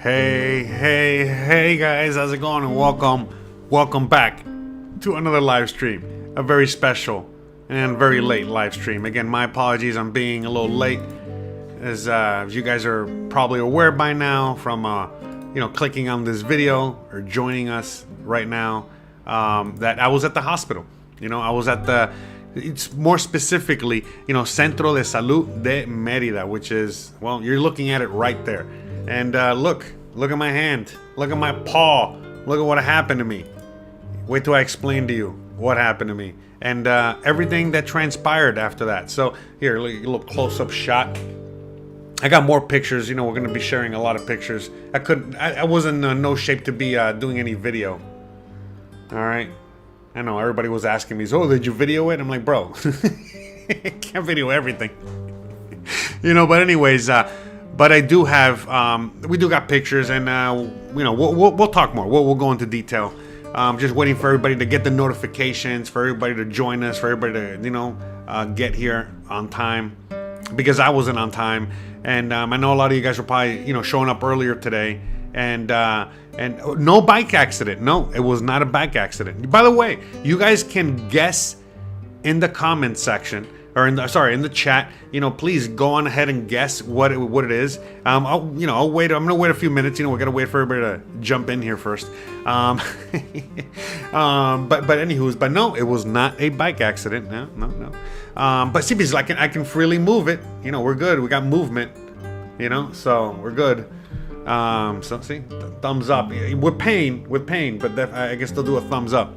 Hey guys, how's it going? And welcome back to another live stream. A very special and very late live stream. Again, my apologies, I'm being a little late. As you guys are probably aware by now from clicking on this video or joining us right now, that I was at the hospital. I was at it's more specifically, Centro de Salud de Merida, which is, well, you're looking at it right there. And look at my hand, look at my paw, look at what happened to me. Wait till I explain to you what happened to me and everything that transpired after that. So here, a little close-up shot. I got more pictures. We're going to be sharing a lot of pictures. I wasn't in no shape to be doing any video. All right. I know everybody was asking me, so did you video it? I'm like, bro, can't video everything. But anyways, but I do have, we do got pictures, and we'll talk more. We'll go into detail. Just waiting for everybody to get the notifications, for everybody to join us, for everybody to get here on time, because I wasn't on time, and I know a lot of you guys were probably showing up earlier today, and no bike accident. No, it was not a bike accident. By the way, you guys can guess in the comment section. Or in the chat, please go on ahead and guess what it is. I'll wait. I'm gonna wait a few minutes. We gotta wait for everybody to jump in here first. But no, it was not a bike accident. No. But see, because I can freely move it. We're good. We got movement. So we're good. So see, thumbs up. With pain, but I guess they'll do a thumbs up.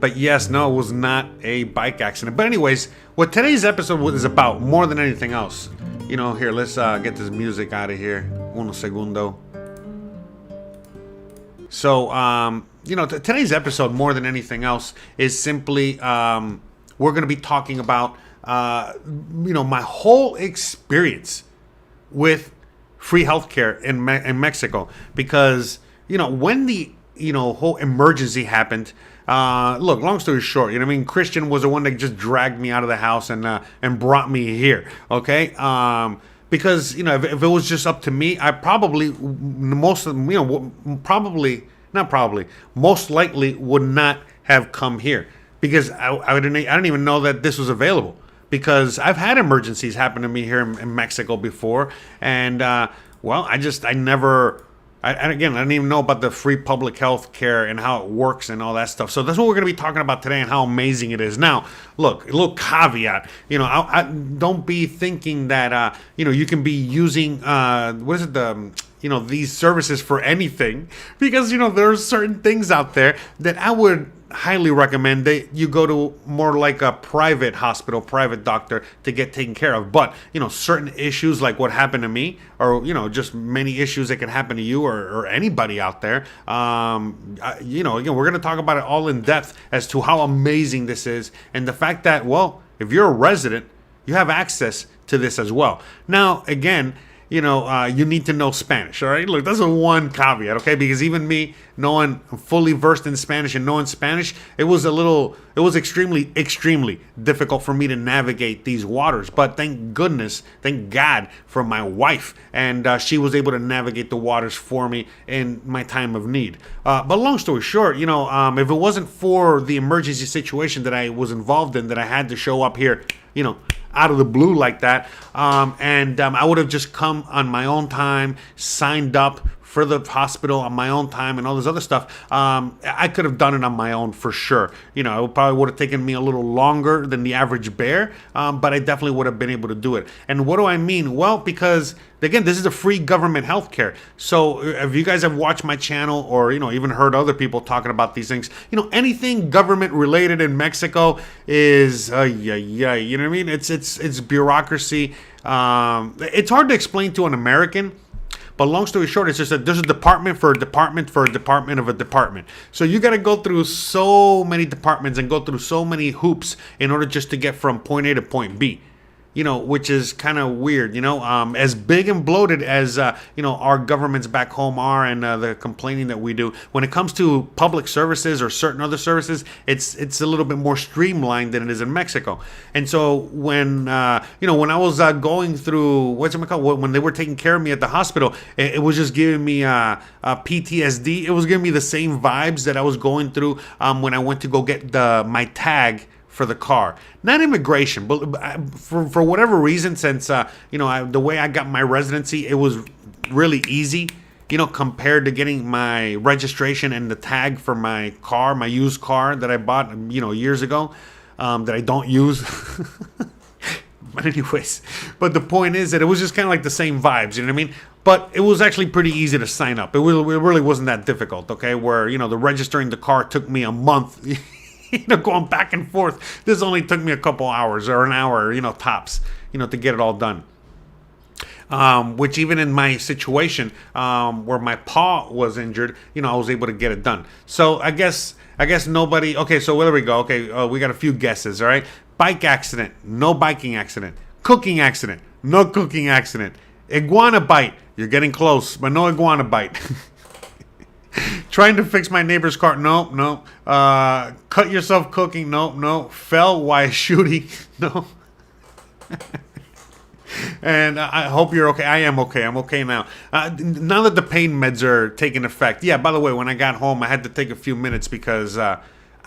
But yes, no, it was not a bike accident. But anyways, what today's episode is about, more than anything else, here, let's get this music out of here. Uno segundo. So, today's episode, more than anything else, is simply, we're going to be talking about, my whole experience with free healthcare in Mexico. Because, when the, whole emergency happened, look, long story short, Christian was the one that just dragged me out of the house and brought me here. Okay. Because, if it was just up to me, I probably most likely would not have come here, because I didn't even know that this was available, because I've had emergencies happen to me here in Mexico before. And, I didn't even know about the free public health care and how it works and all that stuff. So that's what we're going to be talking about today, and how amazing it is. Now, look, a little caveat. I don't be thinking that you can be using these services for anything, because there's certain things out there that I would highly recommend that you go to more like a private hospital, private doctor to get taken care of. But certain issues like what happened to me, or just many issues that can happen to you or anybody out there, again, we're going to talk about it all in depth as to how amazing this is, and the fact that, well, if you're a resident, you have access to this as well. Now, again, you need to know Spanish, all right? Look, that's a one caveat, okay? Because even me, knowing fully versed in Spanish and knowing Spanish, it was extremely, extremely difficult for me to navigate these waters. But thank God for my wife, and she was able to navigate the waters for me in my time of need. But long story short, if it wasn't for the emergency situation that I was involved in, that I had to show up here, out of the blue like that, I would have just come on my own time, signed up for the hospital on my own time and all this other stuff. I could have done it on my own for sure. It probably would have taken me a little longer than the average bear, but I definitely would have been able to do it. And what do I mean? Well, because again, this is a free government healthcare. So if you guys have watched my channel, or even heard other people talking about these things, anything government related in Mexico is you know what I mean? It's bureaucracy. It's hard to explain to an American. But long story short, it's just that there's a department for a department for a department of a department. So you got to go through so many departments and go through so many hoops in order just to get from point A to point B. which is kind of weird, as big and bloated as, our governments back home are, and the complaining that we do. When it comes to public services or certain other services, it's a little bit more streamlined than it is in Mexico. And so when I was going through, when they were taking care of me at the hospital, it was just giving me PTSD. It was giving me the same vibes that I was going through when I went to go get my tag for the car. Not immigration, but for whatever reason, since the way I got my residency, it was really easy, compared to getting my registration and the tag for my car, my used car that I bought, years ago, that I don't use. But anyways, the point is that it was just kind of like the same vibes, you know what I mean? But it was actually pretty easy to sign up. It really wasn't that difficult, okay? Where, the registering the car took me a month. Going back and forth. This only took me a couple hours or an hour, tops, to get it all done. Which even in my situation, where my paw was injured, I was able to get it done. So I guess nobody. Okay, so there we go. Okay, we got a few guesses. All right, bike accident, no biking accident. Cooking accident, no cooking accident. Iguana bite, you're getting close, but no iguana bite. Trying to fix my neighbor's car. No. Cut yourself cooking. No. Fell while shooting. No. And I hope you're okay. I am okay. I'm okay now. Now that the pain meds are taking effect. Yeah, by the way, when I got home, I had to take a few minutes because I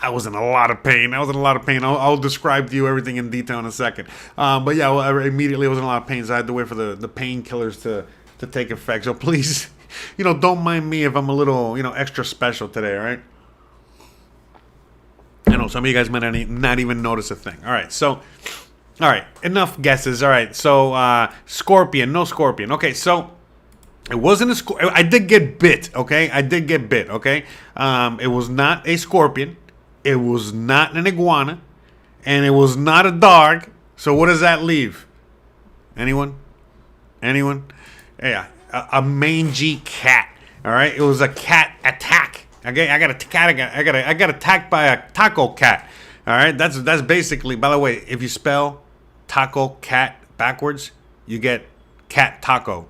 was in a lot of pain. I'll describe to you everything in detail in a second. But yeah, I immediately was in a lot of pain, so I had to wait for the painkillers to take effect. So please, don't mind me if I'm a little, extra special today, all right? I know some of you guys might not even notice a thing. All right, enough guesses. All right, so scorpion, no scorpion. Okay, so it wasn't a scorpion. I did get bit, okay? Okay? It was not a scorpion. It was not an iguana. And it was not a dog. So what does that leave? Anyone? Yeah. A mangy cat. All right, it was a cat attack. Okay, I got attacked by a taco cat. All right, that's basically. By the way, if you spell taco cat backwards, you get cat taco.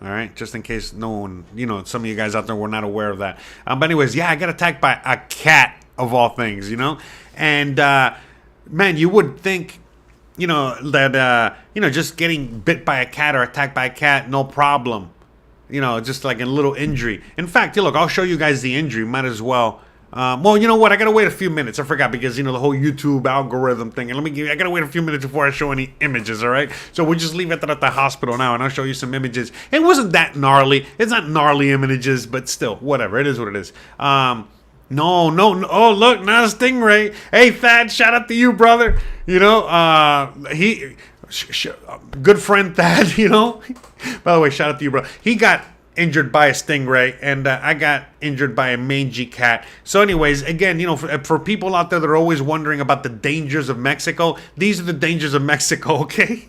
All right, just in case no one, some of you guys out there were not aware of that. But anyways, yeah, I got attacked by a cat of all things, and man, you would think. That, just getting bit by a cat or attacked by a cat, no problem. Just like a little injury. In fact, look, I'll show you guys the injury. Might as well. Well, you know what? I got to wait a few minutes. I forgot because, the whole YouTube algorithm thing. And I got to wait a few minutes before I show any images, all right? So we'll just leave it at the hospital now, and I'll show you some images. It wasn't that gnarly. It's not gnarly images, but still, whatever. It is what it is. No. Oh, look, not a stingray. Hey, Thad, shout out to you, brother. He, good friend Thad, By the way, shout out to you, bro. He got injured by a stingray, and I got injured by a mangy cat. So anyways, again, for people out there that are always wondering about the dangers of Mexico, these are the dangers of Mexico, okay?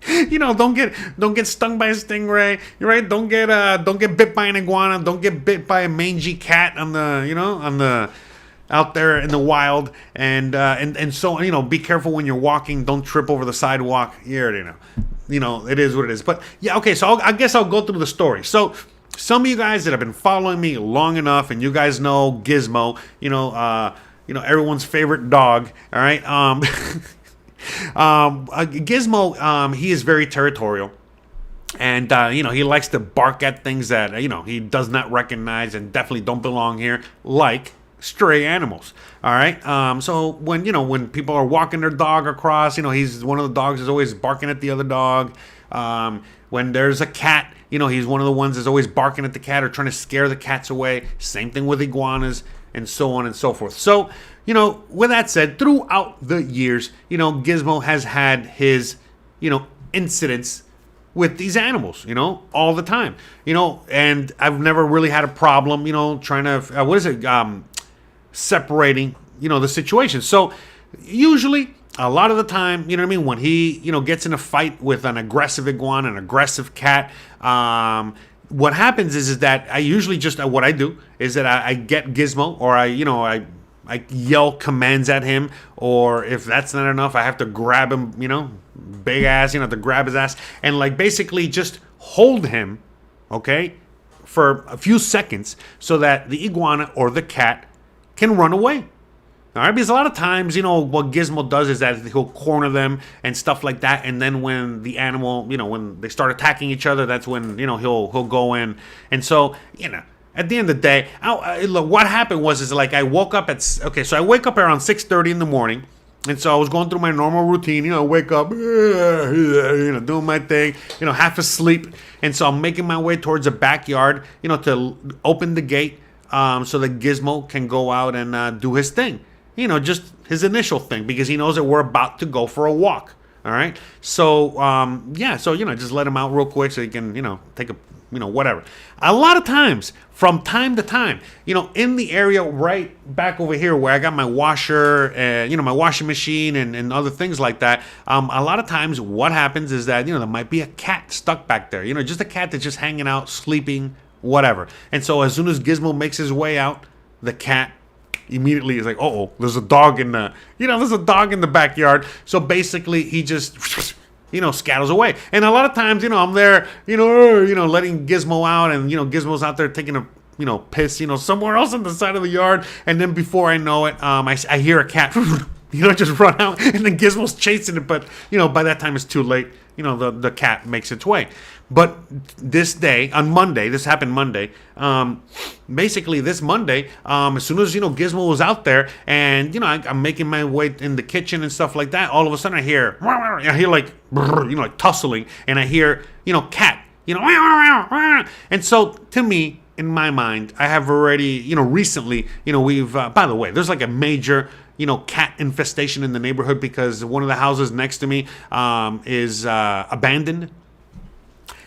Don't get stung by a stingray, right? Don't get bit by an iguana. Don't get bit by a mangy cat on the out there in the wild, and so be careful when you're walking. Don't trip over the sidewalk. You already know. It is what it is. But yeah, okay. So I guess I'll go through the story. So some of you guys that have been following me long enough, and you guys know Gizmo, everyone's favorite dog. All right. Gizmo, he is very territorial, and he likes to bark at things that he does not recognize and definitely don't belong here, like stray animals. All right. So when people are walking their dog across, he's one of the dogs is always barking at the other dog. When there's a cat, he's one of the ones that's always barking at the cat or trying to scare the cats away. Same thing with iguanas and so on and so forth. So, with that said, throughout the years, Gizmo has had his, incidents with these animals, all the time, and I've never really had a problem, trying to, separating, the situation. So usually a lot of the time, when he, gets in a fight with an aggressive iguana, an aggressive cat, what happens is that I usually just, what I do is that I get Gizmo, or I I yell commands at him, or if that's not enough, I have to grab him, big ass, to grab his ass and like basically just hold him, okay, for a few seconds so that the iguana or the cat can run away. All right, because a lot of times, what Gizmo does is that he'll corner them and stuff like that, and then when the animal, when they start attacking each other, that's when he'll go in, and so at the end of the day, look, what happened was like I woke up so I wake up around 6:30 in the morning, and so I was going through my normal routine, wake up, doing my thing, half asleep, and so I'm making my way towards the backyard, to open the gate, so that Gizmo can go out and do his thing. Just his initial thing, because he knows that we're about to go for a walk. All right. So, just let him out real quick so he can, take a, whatever. A lot of times, from time to time, in the area right back over here where I got my washer and, my washing machine and other things like that, a lot of times what happens is that, there might be a cat stuck back there, just a cat that's just hanging out, sleeping, whatever. And so as soon as Gizmo makes his way out, the cat immediately is like, oh, there's a dog in the backyard. So basically he just scatters away. And a lot of times, I'm there, letting Gizmo out, and Gizmo's out there taking a piss, somewhere else on the side of the yard. And then before I know it, I hear a cat just run out, and then Gizmo's chasing it, but by that time it's too late. The cat makes its way. But this day, on Monday, this happened Monday, basically this Monday, as soon as, Gizmo was out there, and, I'm making my way in the kitchen and stuff like that, all of a sudden I hear like, like tussling, and I hear, cat, and so to me, in my mind, I have already, recently, we've, by the way, there's like a major, cat infestation in the neighborhood because one of the houses next to me is abandoned.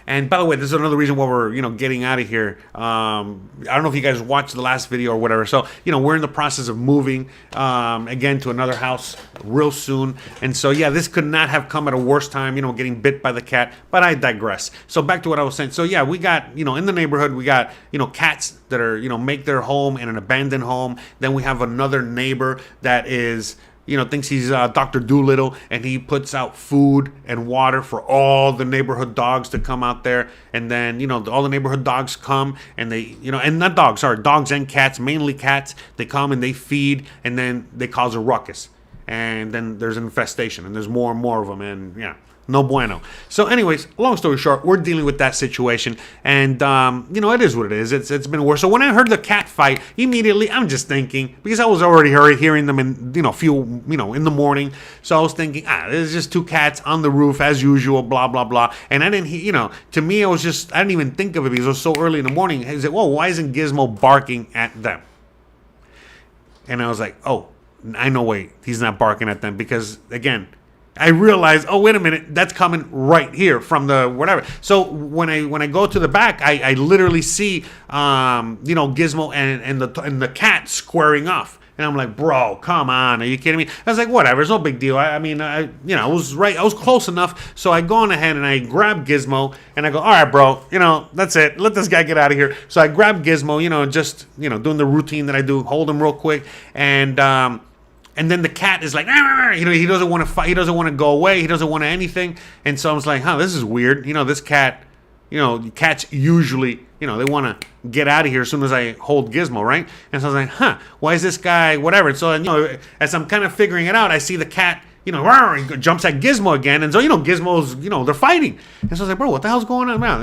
And by the way, this is another reason why we're, getting out of here. I don't know if you guys watched the last video or whatever. So, we're in the process of moving, again, to another house real soon. And so, yeah, this could not have come at a worse time, getting bit by the cat. But I digress. So back to what I was saying. So, yeah, we got, in the neighborhood, we got, cats that are, make their home in an abandoned home. Then we have another neighbor that is, thinks he's Dr. Doolittle, and he puts out food and water for all the neighborhood dogs to come out there. And then, all the neighborhood dogs come, and they, and not dogs, sorry, dogs and cats, mainly cats. They come and they feed, and then they cause a ruckus. And then there's an infestation, and there's more and more of them, and yeah. No bueno. So anyways, long story short, we're dealing with that situation, and it is what it is. It's been worse. So when I heard the cat fight, immediately I'm just thinking, because I was already hearing them in in the morning. So I was thinking, there's just two cats on the roof as usual, blah blah blah. And I didn't, to me, I didn't even think of it because it was so early in the morning. I said, well, why isn't Gizmo barking at them? And I was like, oh, I know, wait, he's not barking at them because again, I realized, oh, wait a minute, that's coming right here from the whatever. So when I go to the back, I literally see, Gizmo and the cat squaring off. And I'm like, bro, come on, are you kidding me? I was like, whatever, it's no big deal. I was right, I was close enough. So I go on ahead and I grab Gizmo and I go, all right, bro, that's it. Let this guy get out of here. So I grab Gizmo, just, doing the routine that I do, hold him real quick, and then the cat is like, he doesn't want to fight. He doesn't want to go away. He doesn't want anything. And so I was like, this is weird. This cat, cats usually, they want to get out of here as soon as I hold Gizmo, right? And so I was like, why is this guy, whatever. And so, as I'm kind of figuring it out, I see the cat, he jumps at Gizmo again. And so, Gizmo's, they're fighting. And so I was like, bro, what the hell's going on now?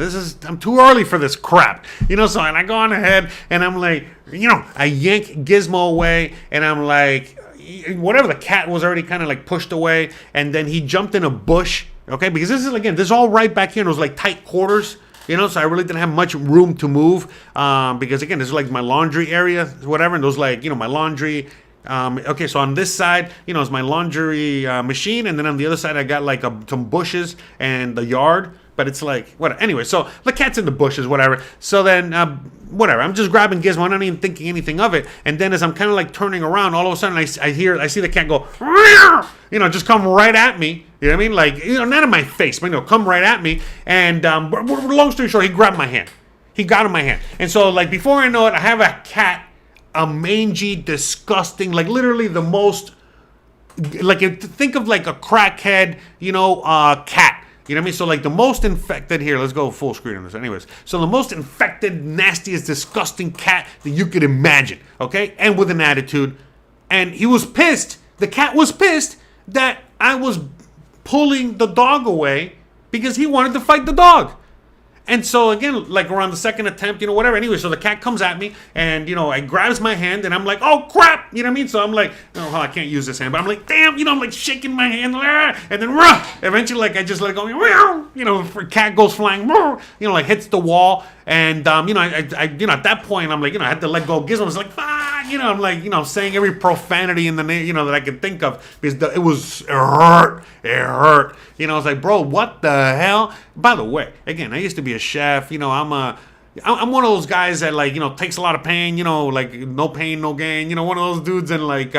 I'm too early for this crap. So and I go on ahead and I'm like, I yank Gizmo away and I'm like, whatever, the cat was already kind of like pushed away, and then he jumped in a bush, okay, because this is all right back here in those like tight quarters, so I really didn't have much room to move, because again, this is like my laundry area, whatever, and those like, my laundry, okay, so on this side, is my laundry machine, and then on the other side I got like some bushes and the yard. But it's like, whatever. Anyway, so the cat's in the bushes, whatever. So then, whatever. I'm just grabbing Gizmo. I'm not even thinking anything of it. And then as I'm kind of like turning around, all of a sudden I see the cat go, just come right at me. You know what I mean? Like, not in my face, but come right at me. And long story short, he grabbed my hand. He got in my hand. And so like before I know it, I have a cat a mangy, disgusting, like literally the most, like think of like a crackhead, cat. You know what I mean? So like the most infected here, let's go full screen on this. Anyways, so the most infected, nastiest, disgusting cat that you could imagine, okay? And with an attitude. And he was pissed. The cat was pissed that I was pulling the dog away because he wanted to fight the dog. And so again, like around the second attempt, whatever. Anyway, so the cat comes at me and, it grabs my hand and I'm like, oh crap, you know what I mean? So I'm like, oh, I can't use this hand, but I'm like, damn, I'm like shaking my hand, and then eventually, like I just let it go, cat goes flying, like hits the wall. And, I at that point, I'm like, I had to let go of Gizmo. I was like, I'm like, saying every profanity in the name, that I could think of because it hurt. I was like, bro, what the hell? By the way, again, I used to be a chef. I'm one of those guys that like, takes a lot of pain, like no pain, no gain, one of those dudes. And like,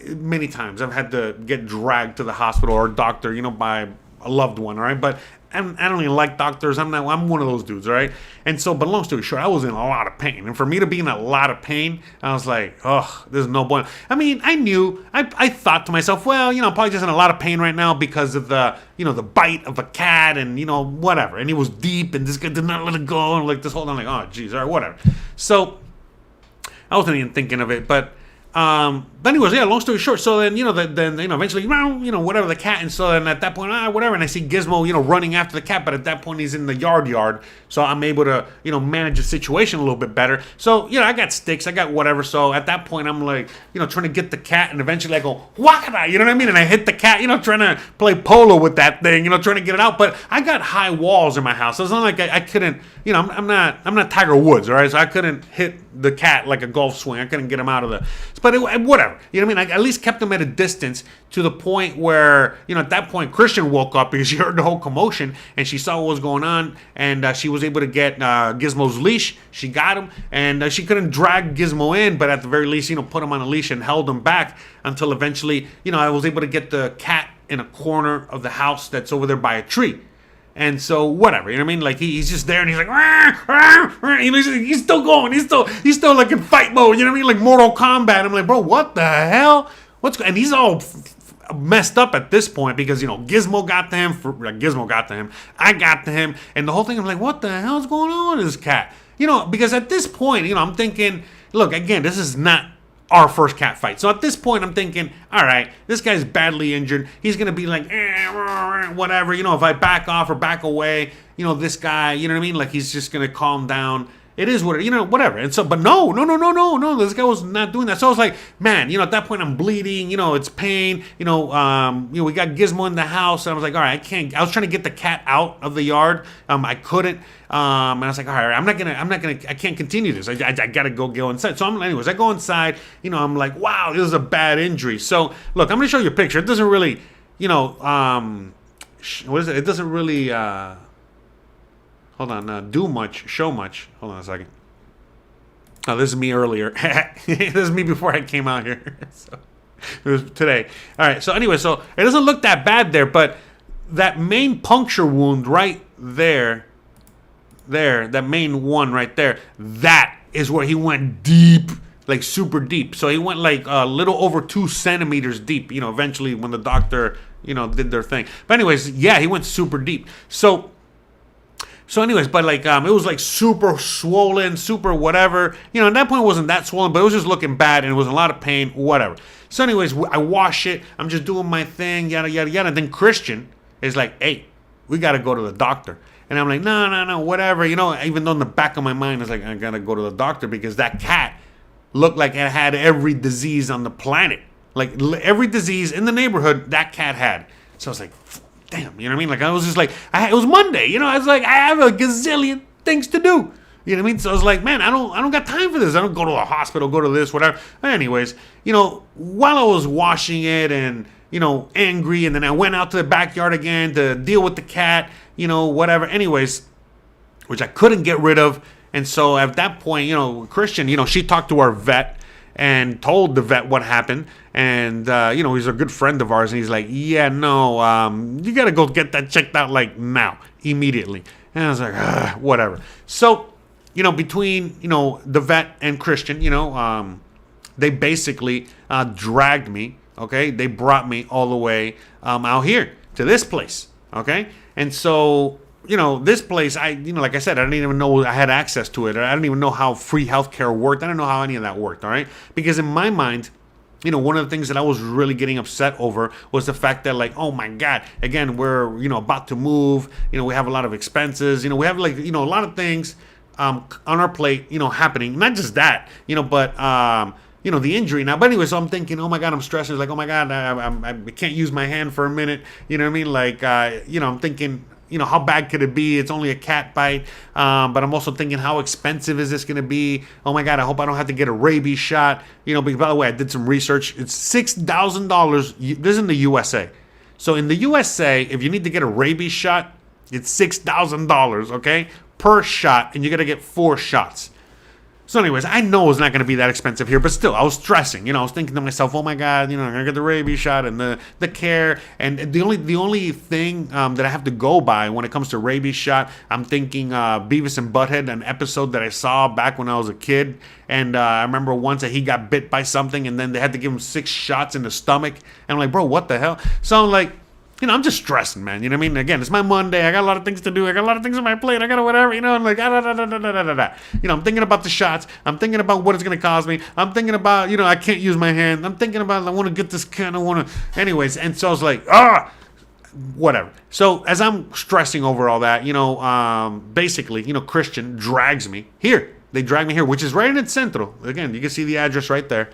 many times I've had to get dragged to the hospital or doctor, by a loved one. All right. But I don't even like doctors. I'm one of those dudes, right? And so, but long story short, I was in a lot of pain. And for me to be in a lot of pain, I was like, oh, there's no point. I mean, I thought to myself, well, I'm probably just in a lot of pain right now because of the, the bite of a cat and, whatever. And he was deep and this guy did not let it go. And like this whole, I'm like, oh, geez, all right, whatever. So I wasn't even thinking of it, but anyways, yeah, long story short, so then, eventually, whatever, the cat, and so then at that point, whatever, and I see Gizmo, running after the cat, but at that point he's in the yard, so I'm able to, manage the situation a little bit better. So, I got sticks, I got whatever, so at that point I'm like, trying to get the cat, and eventually I go, wakada, you know what I mean, and I hit the cat, trying to play polo with that thing, trying to get it out, but I got high walls in my house, so it's not like I couldn't, I'm not Tiger Woods, all right, so I couldn't hit the cat like a golf swing, I couldn't get him out of the, but whatever. You know what I mean? I at least kept him at a distance to the point where, at that point, Christian woke up because she heard the whole commotion and she saw what was going on, and she was able to get Gizmo's leash. She got him, and she couldn't drag Gizmo in, but at the very least, put him on a leash and held him back until eventually, I was able to get the cat in a corner of the house that's over there by a tree. And so whatever, you know what I mean? Like he's just there and he's like, he's still going, he's still like in fight mode, you know what I mean? Like Mortal Kombat. I'm like, bro, what the hell? And he's all messed up at this point because Gizmo got to him, I got to him, and the whole thing. I'm like, what the hell's going on with this cat? Because at this point, I'm thinking, look, again, this is not our first cat fight. So at this point, I'm thinking, all right, this guy's badly injured. He's going to be like, whatever. If I back off or back away, this guy, you know what I mean? Like, he's just going to calm down. It is what, whatever. And so, but no. This guy was not doing that. So I was like, man, at that point I'm bleeding, it's pain, we got Gizmo in the house. And I was like, all right, I was trying to get the cat out of the yard. I couldn't. And I was like, all right, I can't continue this. I got to go inside. So anyways, I go inside, I'm like, wow, this is a bad injury. So look, I'm going to show you a picture. It doesn't really, what is it? It doesn't really, hold on, show much. Hold on a second. Oh, this is me earlier. This is me before I came out here. So it was today. All right. So anyway, so it doesn't look that bad there, but that main puncture wound right there, that main one right there, that is where he went deep, like super deep. So he went like a little over 2 centimeters deep, eventually when the doctor, did their thing. But anyways, yeah, he went super deep. So anyways, but like, it was like super swollen, super whatever. At that point it wasn't that swollen, but it was just looking bad and it was a lot of pain, whatever. So anyways, I wash it. I'm just doing my thing, yada, yada, yada. And then Christian is like, hey, we got to go to the doctor. And I'm like, no, whatever. Even though in the back of my mind, it's like, I got to go to the doctor because that cat looked like it had every disease on the planet. Like every disease in the neighborhood, that cat had. So I was like, damn, you know what I mean? Like I was just like, it was Monday, I was like, I have a gazillion things to do. You know what I mean? So I was like, man, I don't got time for this. I don't go to a hospital, go to this, whatever. Anyways, while I was washing it and, angry, and then I went out to the backyard again to deal with the cat, whatever. Anyways, which I couldn't get rid of. And so at that point, Christian, she talked to our vet and told the vet what happened. And, he's a good friend of ours. And he's like, yeah, no, you got to go get that checked out like now, immediately. And I was like, whatever. So, between, the vet and Christian, they basically dragged me. Okay, they brought me all the way out here to this place. Okay, and so this place, like I said, I didn't even know I had access to it. I didn't even know how free healthcare worked. I didn't know how any of that worked. All right, because in my mind, one of the things that I was really getting upset over was the fact that, like, oh my God, again, we're, about to move, we have a lot of expenses, we have a lot of things on our plate, happening. Not just that, but, the injury now. But anyway, so I'm thinking, oh my God, I'm stressed. It's like, oh my God, I can't use my hand for a minute. You know what I mean? Like, I'm thinking, how bad could it be? It's only a cat bite. But I'm also thinking, how expensive is this going to be? Oh my God, I hope I don't have to get a rabies shot. Because, by the way, I did some research. It's $6,000. This is in the USA. So in the USA, if you need to get a rabies shot, it's $6,000, okay, per shot. And you're going to get 4 shots. So anyways, I know it's not going to be that expensive here, but still, I was stressing. I was thinking to myself, oh my God, I'm going to get the rabies shot and the care. And the only thing that I have to go by when it comes to rabies shot, I'm thinking Beavis and Butthead, an episode that I saw back when I was a kid. And I remember once that he got bit by something and then they had to give him 6 shots in the stomach. And I'm like, bro, what the hell? So I'm like, I'm just stressing, man. You know what I mean? Again, it's my Monday. I got a lot of things to do. I got a lot of things on my plate. I got whatever, and like, I'm thinking about the shots. I'm thinking about what it's going to cost me. I'm thinking about, I can't use my hand. I'm thinking about, I want to get this can. I want to, anyways. And so I was like, whatever. So as I'm stressing over all that, basically, Christian drags me here. They drag me here, which is right in el centro. Again, you can see the address right there.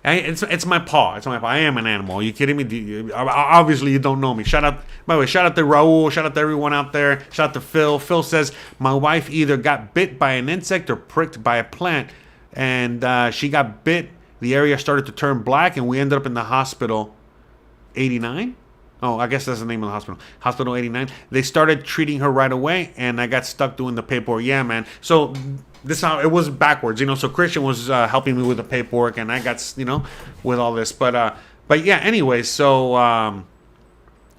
It's my paw. It's my paw. I am an animal. Are you kidding me? Obviously, you don't know me. By the way, shout out to Raul. Shout out to everyone out there. Shout out to Phil. Phil says, my wife either got bit by an insect or pricked by a plant. And she got bit. The area started to turn black, and we ended up in the hospital. 89? Oh, I guess that's the name of the hospital. Hospital 89. They started treating her right away, and I got stuck doing the paperwork. Yeah, man. So this how it was backwards, So Christian was helping me with the paperwork, and I got, with all this. But yeah. Anyways, so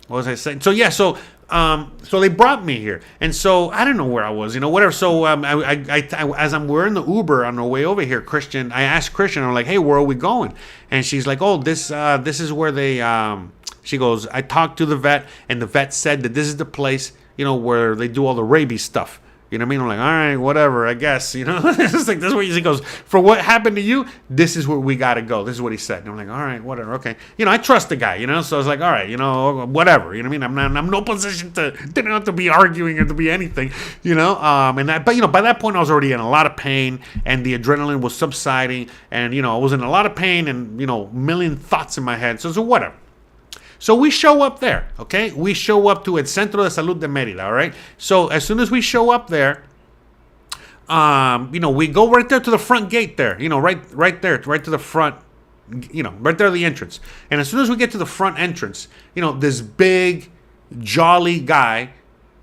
what was I saying? So yeah, so they brought me here, and so I don't know where I was, whatever. So as we're in the Uber on the way over here, I asked Christian, I'm like, hey, where are we going? And she's like, oh, this is where they. She goes, I talked to the vet, and the vet said that this is the place, where they do all the rabies stuff. You know what I mean? I'm like, all right, whatever, I guess, It's like, this is what he goes, for what happened to you, this is where we got to go. This is what he said. And I'm like, all right, whatever, okay. I trust the guy, So I was like, all right, whatever. You know what I mean? I'm no position didn't have to be arguing or to be anything, but by that point I was already in a lot of pain, and the adrenaline was subsiding, and, I was in a lot of pain and, million thoughts in my head. So whatever. So we show up there, okay? We show up to El Centro de Salud de Merida, all right? So as soon as we show up there, we go right there to the front gate there, right there, right to the front, right there, the entrance. And as soon as we get to the front entrance, this big, jolly guy,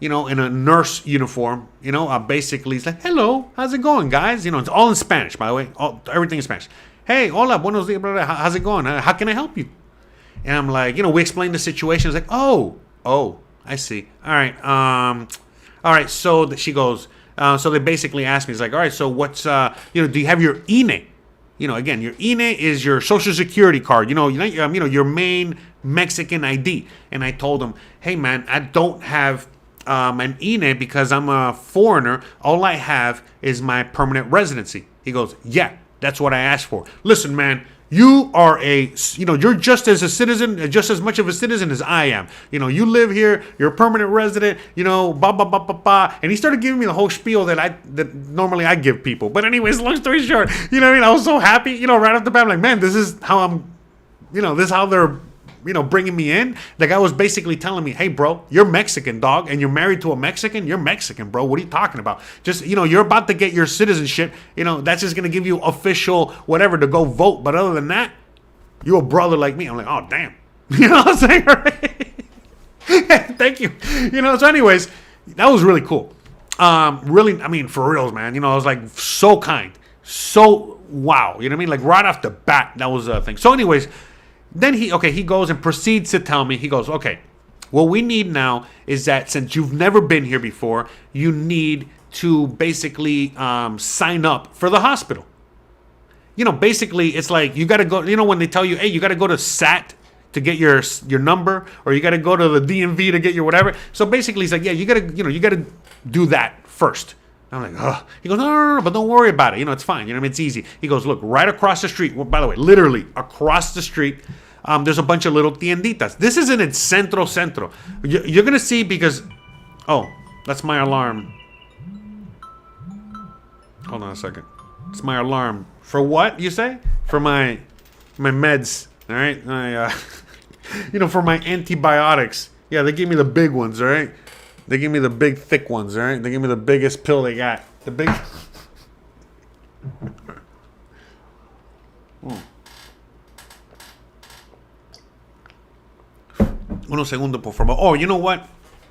in a nurse uniform, basically he's like, hello, how's it going, guys? It's all in Spanish, by the way, everything in Spanish. Hey, hola, buenos dias, brother. How's it going? How can I help you? And I'm like, we explained the situation. It's like, oh, I see. All right. So she goes, so they basically asked me, it's like, all right, so what's, do you have your INE? Again, your INE is your social security card, your main Mexican ID. And I told him, hey man, I don't have an INE because I'm a foreigner. All I have is my permanent residency. He goes, yeah, that's what I asked for. Listen, man. You are you're just as a citizen, just as much of a citizen as I am. You live here, you're a permanent resident, blah, blah, blah, blah, blah. And he started giving me the whole spiel that normally I give people. But anyways, long story short, I was so happy, right off the bat. I'm like, man, this is how this is how they're, bringing me in. The guy was basically telling me, hey, bro, you're Mexican, dog, and you're married to a Mexican. You're Mexican, bro. What are you talking about? Just, you're about to get your citizenship. That's just going to give you official whatever to go vote. But other than that, you're a brother like me. I'm like, oh, damn. You know what I'm saying? Right? Thank you. So anyways, that was really cool. Really, I mean, for reals, man. I was like so kind. So, wow. You know what I mean? Like right off the bat, that was a thing. So anyways, then he goes and proceeds to tell me, he goes, okay, what we need now is that since you've never been here before, you need to basically sign up for the hospital. basically it's like you got to go, when they tell you, hey, you got to go to SAT to get your number, or you got to go to the DMV to get your whatever. So basically he's like, yeah, you got to do that first. I'm like, oh. He goes, no, but don't worry about it. It's fine. It's easy. He goes, look, right across the street. Well, by the way, literally across the street, there's a bunch of little tienditas. This isn't in Centro. You're going to see because, oh, that's my alarm. Hold on a second. It's my alarm. For what, you say? For my meds, all right? For my antibiotics. Yeah, they gave me the big ones, all right? They give me the big, thick ones, all right? They give me the biggest pill they got. The big... Uno segundo, por favor. Oh, you know what?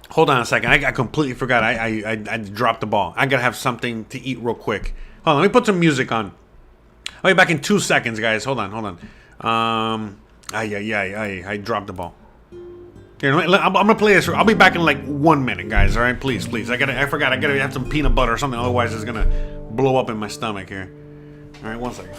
Hold on a second. I completely forgot. I dropped the ball. I gotta have something to eat real quick. Hold on. Let me put some music on. I'll be back in 2 seconds, guys. Hold on. I dropped the ball. Here, I'm gonna play this. I'll be back in like 1 minute, guys. All right, please. I forgot. I gotta have some peanut butter or something. Otherwise, it's gonna blow up in my stomach here. All right, 1 second.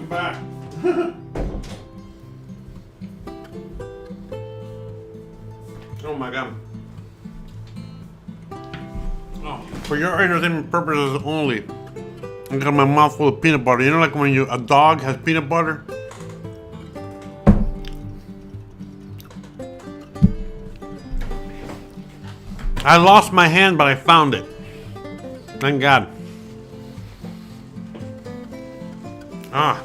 Back. Oh my god. Oh, for your entertainment purposes only, I got my mouth full of peanut butter. Like when a dog has peanut butter? I lost my hand, but I found it. Thank God. Ah.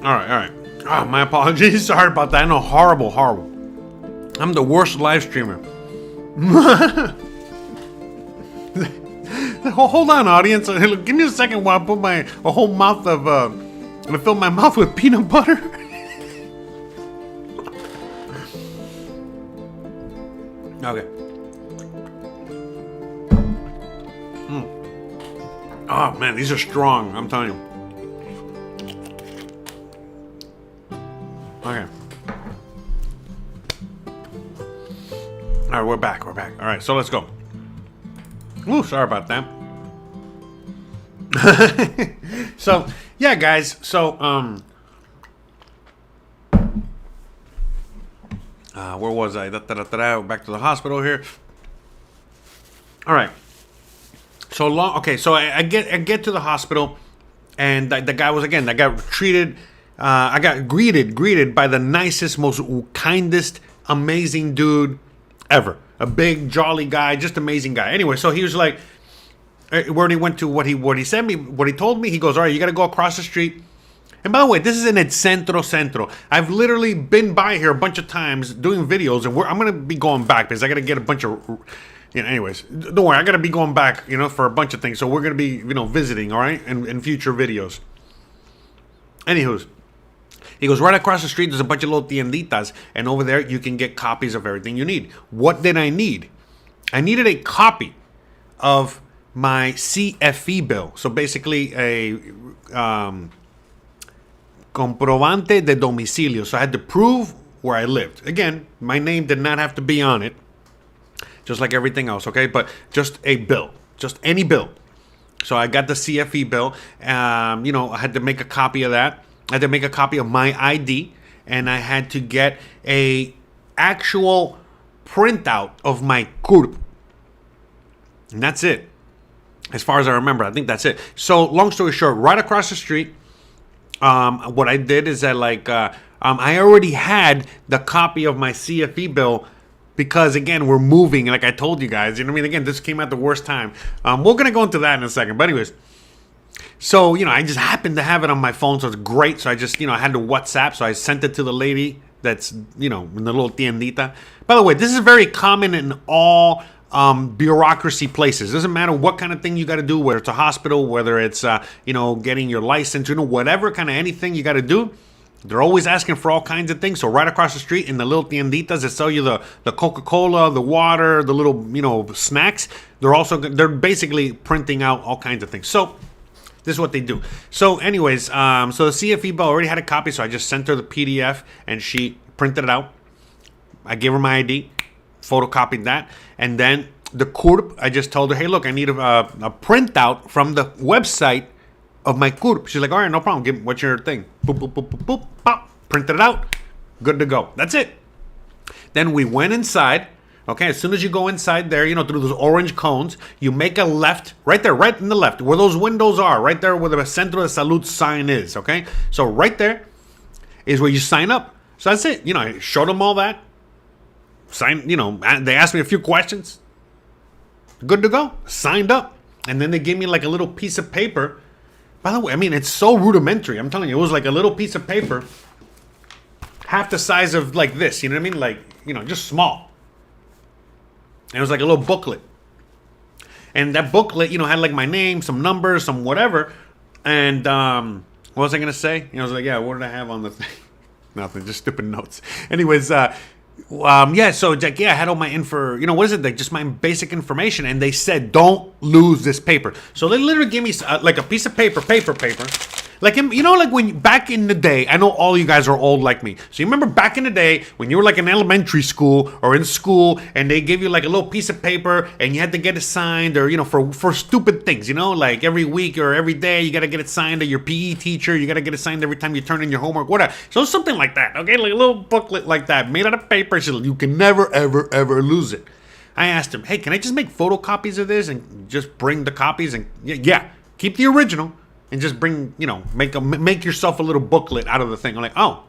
All right. My apologies. Sorry about that. I know, horrible. I'm the worst live streamer. Hold on, audience. Give me a second while I put a whole mouth of, I fill my mouth with peanut butter. Okay. Oh man, these are strong. I'm telling you. Okay. All right, we're back. All right, so let's go. Ooh, sorry about that. So yeah, guys. So where was I? Back to the hospital here. All right. So long. Okay, so I get to the hospital, and the guy was I got treated. I got greeted by the nicest, most kindest, amazing dude ever. A big, jolly guy, just amazing guy. Anyway, so he was like, where he went to, what he said me, what he told me. He goes, all right, you got to go across the street. And by the way, this is in El Centro. I've literally been by here a bunch of times doing videos, and I'm gonna be going back because I got to get a bunch of. Anyways, don't worry, I gotta be going back, for a bunch of things. So we're gonna be, visiting, all right, in future videos. Anywho's, he goes, right across the street, there's a bunch of little tienditas, and over there you can get copies of everything you need. What did I need? I needed a copy of my CFE bill. So basically a comprobante de domicilio. So I had to prove where I lived. Again, my name did not have to be on it. Just like everything else, okay? But just a bill. Just any bill. So I got the CFE bill. I had to make a copy of that. I had to make a copy of my ID. And I had to get a actual printout of my CURP. And that's it. As far as I remember, I think that's it. So long story short, right across the street, what I did is that I already had the copy of my CFE bill because, again, we're moving. Like I told you guys, you know what I mean? Again, this came at the worst time. We're going to go into that in a second. But anyways, so, I just happened to have it on my phone, so it's great. So I just, I had to WhatsApp, so I sent it to the lady that's, in the little tiendita. By the way, this is very common in all bureaucracy places. Doesn't matter what kind of thing you got to do, whether it's a hospital, whether it's, getting your license, whatever kind of anything you got to do. They're always asking for all kinds of things. So right across the street in the little tienditas that sell you the Coca-Cola, the water, the little, snacks, they're basically printing out all kinds of things. So this is what they do. So anyways, so the CFE bill already had a copy, so I just sent her the PDF and she printed it out. I gave her my ID, photocopied that, and then the CURP, I just told her, hey, look, I need a printout from the website of my CURP. She's like, all right, no problem. What's your thing? Boop, boop, boop, boop, boop, pop. Printed it out. Good to go. That's it. Then we went inside. Okay, as soon as you go inside there, through those orange cones, you make a left, right there, right in the left, where those windows are, right there where the Centro de Salud sign is, okay? So right there is where you sign up. So that's it. I showed them all that. Sign, they asked me a few questions. Good to go. Signed up. And then they gave me like a little piece of paper. By the way, it's so rudimentary. I'm telling you, it was like a little piece of paper, half the size of like this, you know what I mean? Just small. And it was like a little booklet. And that booklet, had like my name, some numbers, some whatever. And what was I going to say? I was like, yeah, what did I have on the thing? Nothing, just stupid notes. Anyways, so like, I had all my info, what is it? Like just my basic information. And they said, don't lose this paper. So they literally gave me like a piece of paper. Like, like when back in the day, I know all you guys are old like me. So you remember back in the day when you were like in elementary school or in school and they gave you like a little piece of paper and you had to get it signed or, for stupid things, like every week or every day, you got to get it signed to your PE teacher. You got to get it signed every time you turn in your homework, whatever. So something like that. Okay. Like a little booklet like that made out of paper. So you can never, ever, ever lose it. I asked him, hey, can I just make photocopies of this and just bring the copies and yeah, keep the original. And just bring, make yourself a little booklet out of the thing. I'm like, oh,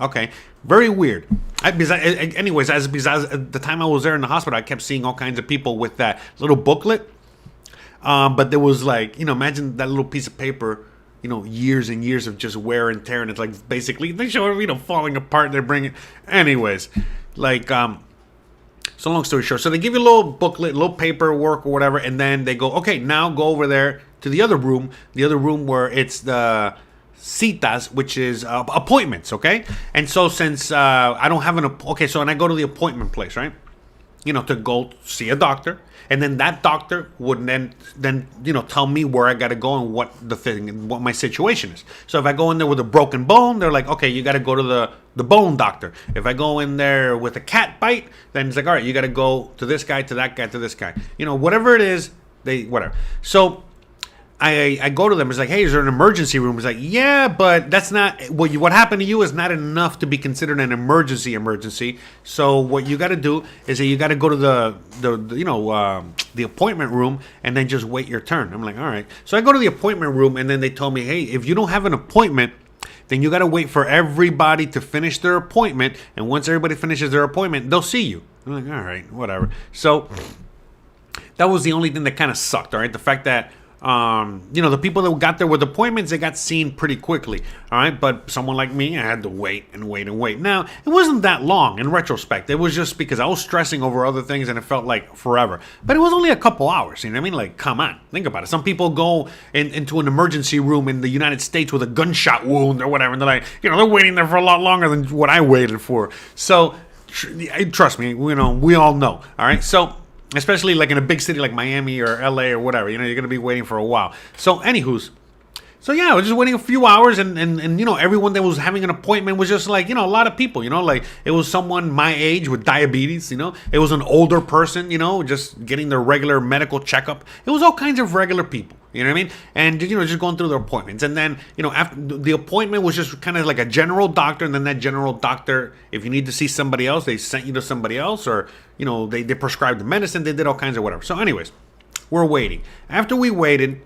okay. Very weird. Because at the time I was there in the hospital, I kept seeing all kinds of people with that little booklet. But there was like, imagine that little piece of paper, years and years of just wear and tear. And it's like basically, they show it, falling apart. They're bringing, anyways, like, so long story short. So they give you a little booklet, a little paperwork or whatever. And then they go, okay, now go over there to the other room where it's the citas, which is appointments, okay? And so since I don't have and I go to the appointment place, right? To go see a doctor. And then that doctor would then tell me where I got to go and what my situation is. So if I go in there with a broken bone, they're like, okay, you got to go to the bone doctor. If I go in there with a cat bite, then it's like, all right, you got to go to this guy, to that guy, to this guy. Whatever it is, whatever. So I go to them. It's like, hey, is there an emergency room? It's like, yeah, but that's not what happened to you is not enough to be considered an emergency. So what you got to do is that you got to go to the appointment room and then just wait your turn. I'm like, all right. So I go to the appointment room and then they told me, hey, if you don't have an appointment, then you got to wait for everybody to finish their appointment. And once everybody finishes their appointment, they'll see you. I'm like, all right, whatever. So that was the only thing that kind of sucked. All right, the fact that the people that got there with appointments, they got seen pretty quickly. All right. But someone like me, I had to wait and wait and wait. Now, it wasn't that long in retrospect. It was just because I was stressing over other things and it felt like forever. But it was only a couple hours. You know what I mean? Like, come on. Think about it. Some people go into an emergency room in the United States with a gunshot wound or whatever. And they're like, they're waiting there for a lot longer than what I waited for. So, trust me, we all know. All right. So, especially like in a big city like Miami or LA or whatever, you're going to be waiting for a while. So anywho's, I was just waiting a few hours and everyone that was having an appointment was just like, a lot of people, like it was someone my age with diabetes, it was an older person, just getting their regular medical checkup. It was all kinds of regular people. You know what I mean? And, just going through their appointments. And then, after the appointment was just kind of like a general doctor. And then that general doctor, if you need to see somebody else, they sent you to somebody else. Or, they prescribed the medicine. They did all kinds of whatever. So anyways, we're waiting. After we waited,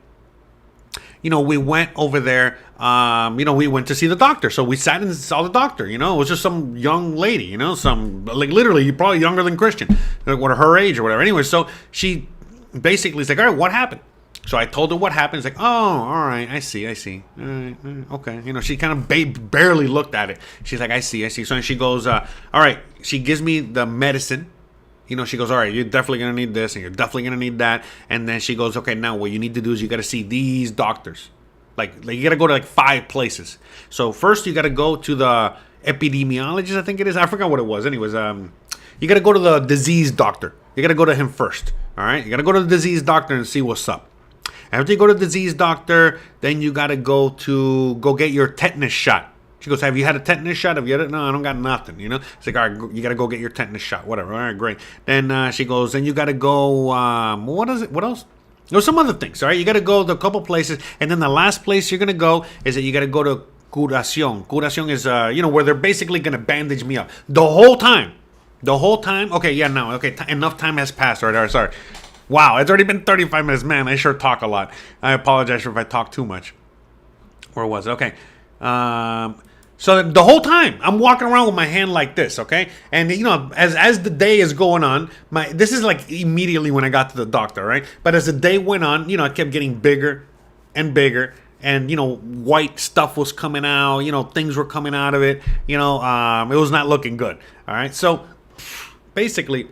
we went over there. We went to see the doctor. So we sat and saw the doctor. It was just some young lady. Some like literally probably younger than Christian, like what her age or whatever. Anyway, so she basically is like, all right, what happened? So I told her what happened. It's like, oh, all right, I see. All right, okay. She kind of barely looked at it. She's like, I see. So she goes, all right. She gives me the medicine. She goes, all right, you're definitely going to need this and you're definitely going to need that. And then she goes, okay, now what you need to do is you got to see these doctors. Like you got to go to like 5 places. So first you got to go to the epidemiologist, I think it is. I forgot what it was. Anyways, you got to go to the disease doctor. You got to go to him first. All right. You got to go to the disease doctor and see what's up. After you go to the disease doctor, then you got to go get your tetanus shot. She goes, have you had a tetanus shot? Have you had it? No, I don't got nothing, It's like, all right, you got to go get your tetanus shot, whatever. All right, great. Then she goes, then you got to go, what is it? What else? There's some other things, all right? You got to go to a couple places. And then the last place you're going to go is that you got to go to curación. Curación is, where they're basically going to bandage me up. The whole time. Okay, yeah, no. Okay, enough time has passed. All right, sorry. Wow, it's already been 35 minutes. Man, I sure talk a lot. I apologize if I talk too much. Where was it? Okay. So the whole time I'm walking around with my hand like this, okay? And as the day is going on, this is like immediately when I got to the doctor, right? But as the day went on, I kept getting bigger and bigger, and white stuff was coming out, things were coming out of it, it was not looking good. All right. So basically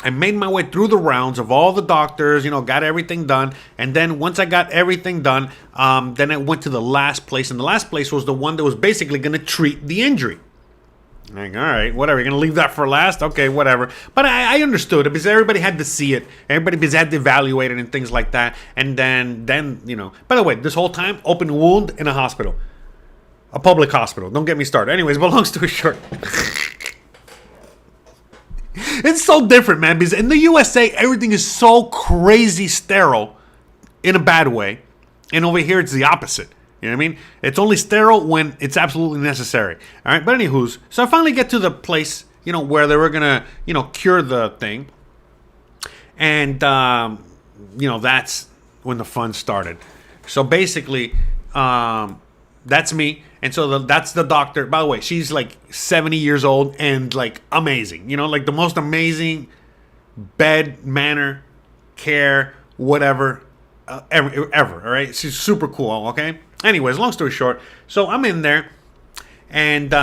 I made my way through the rounds of all the doctors, got everything done. And then once I got everything done, then I went to the last place. And the last place was the one that was basically going to treat the injury. Like, all right, whatever. You're going to leave that for last? Okay, whatever. But I understood it because everybody had to see it. Everybody had to evaluate it and things like that. And then, by the way, this whole time, open wound in a hospital. A public hospital. Don't get me started. Anyways, but long story short. It's so different, man, because in the USA, everything is so crazy sterile in a bad way. And over here, it's the opposite. You know what I mean? It's only sterile when it's absolutely necessary. All right, but anywho's, so I finally get to the place, where they were going to, cure the thing. And, that's when the fun started. So basically, that's me. And so that's the doctor. By the way, she's like 70 years old and like amazing. Like the most amazing bed manner, care, whatever, ever. All right. She's super cool. Okay. Anyways, long story short. So I'm in there and,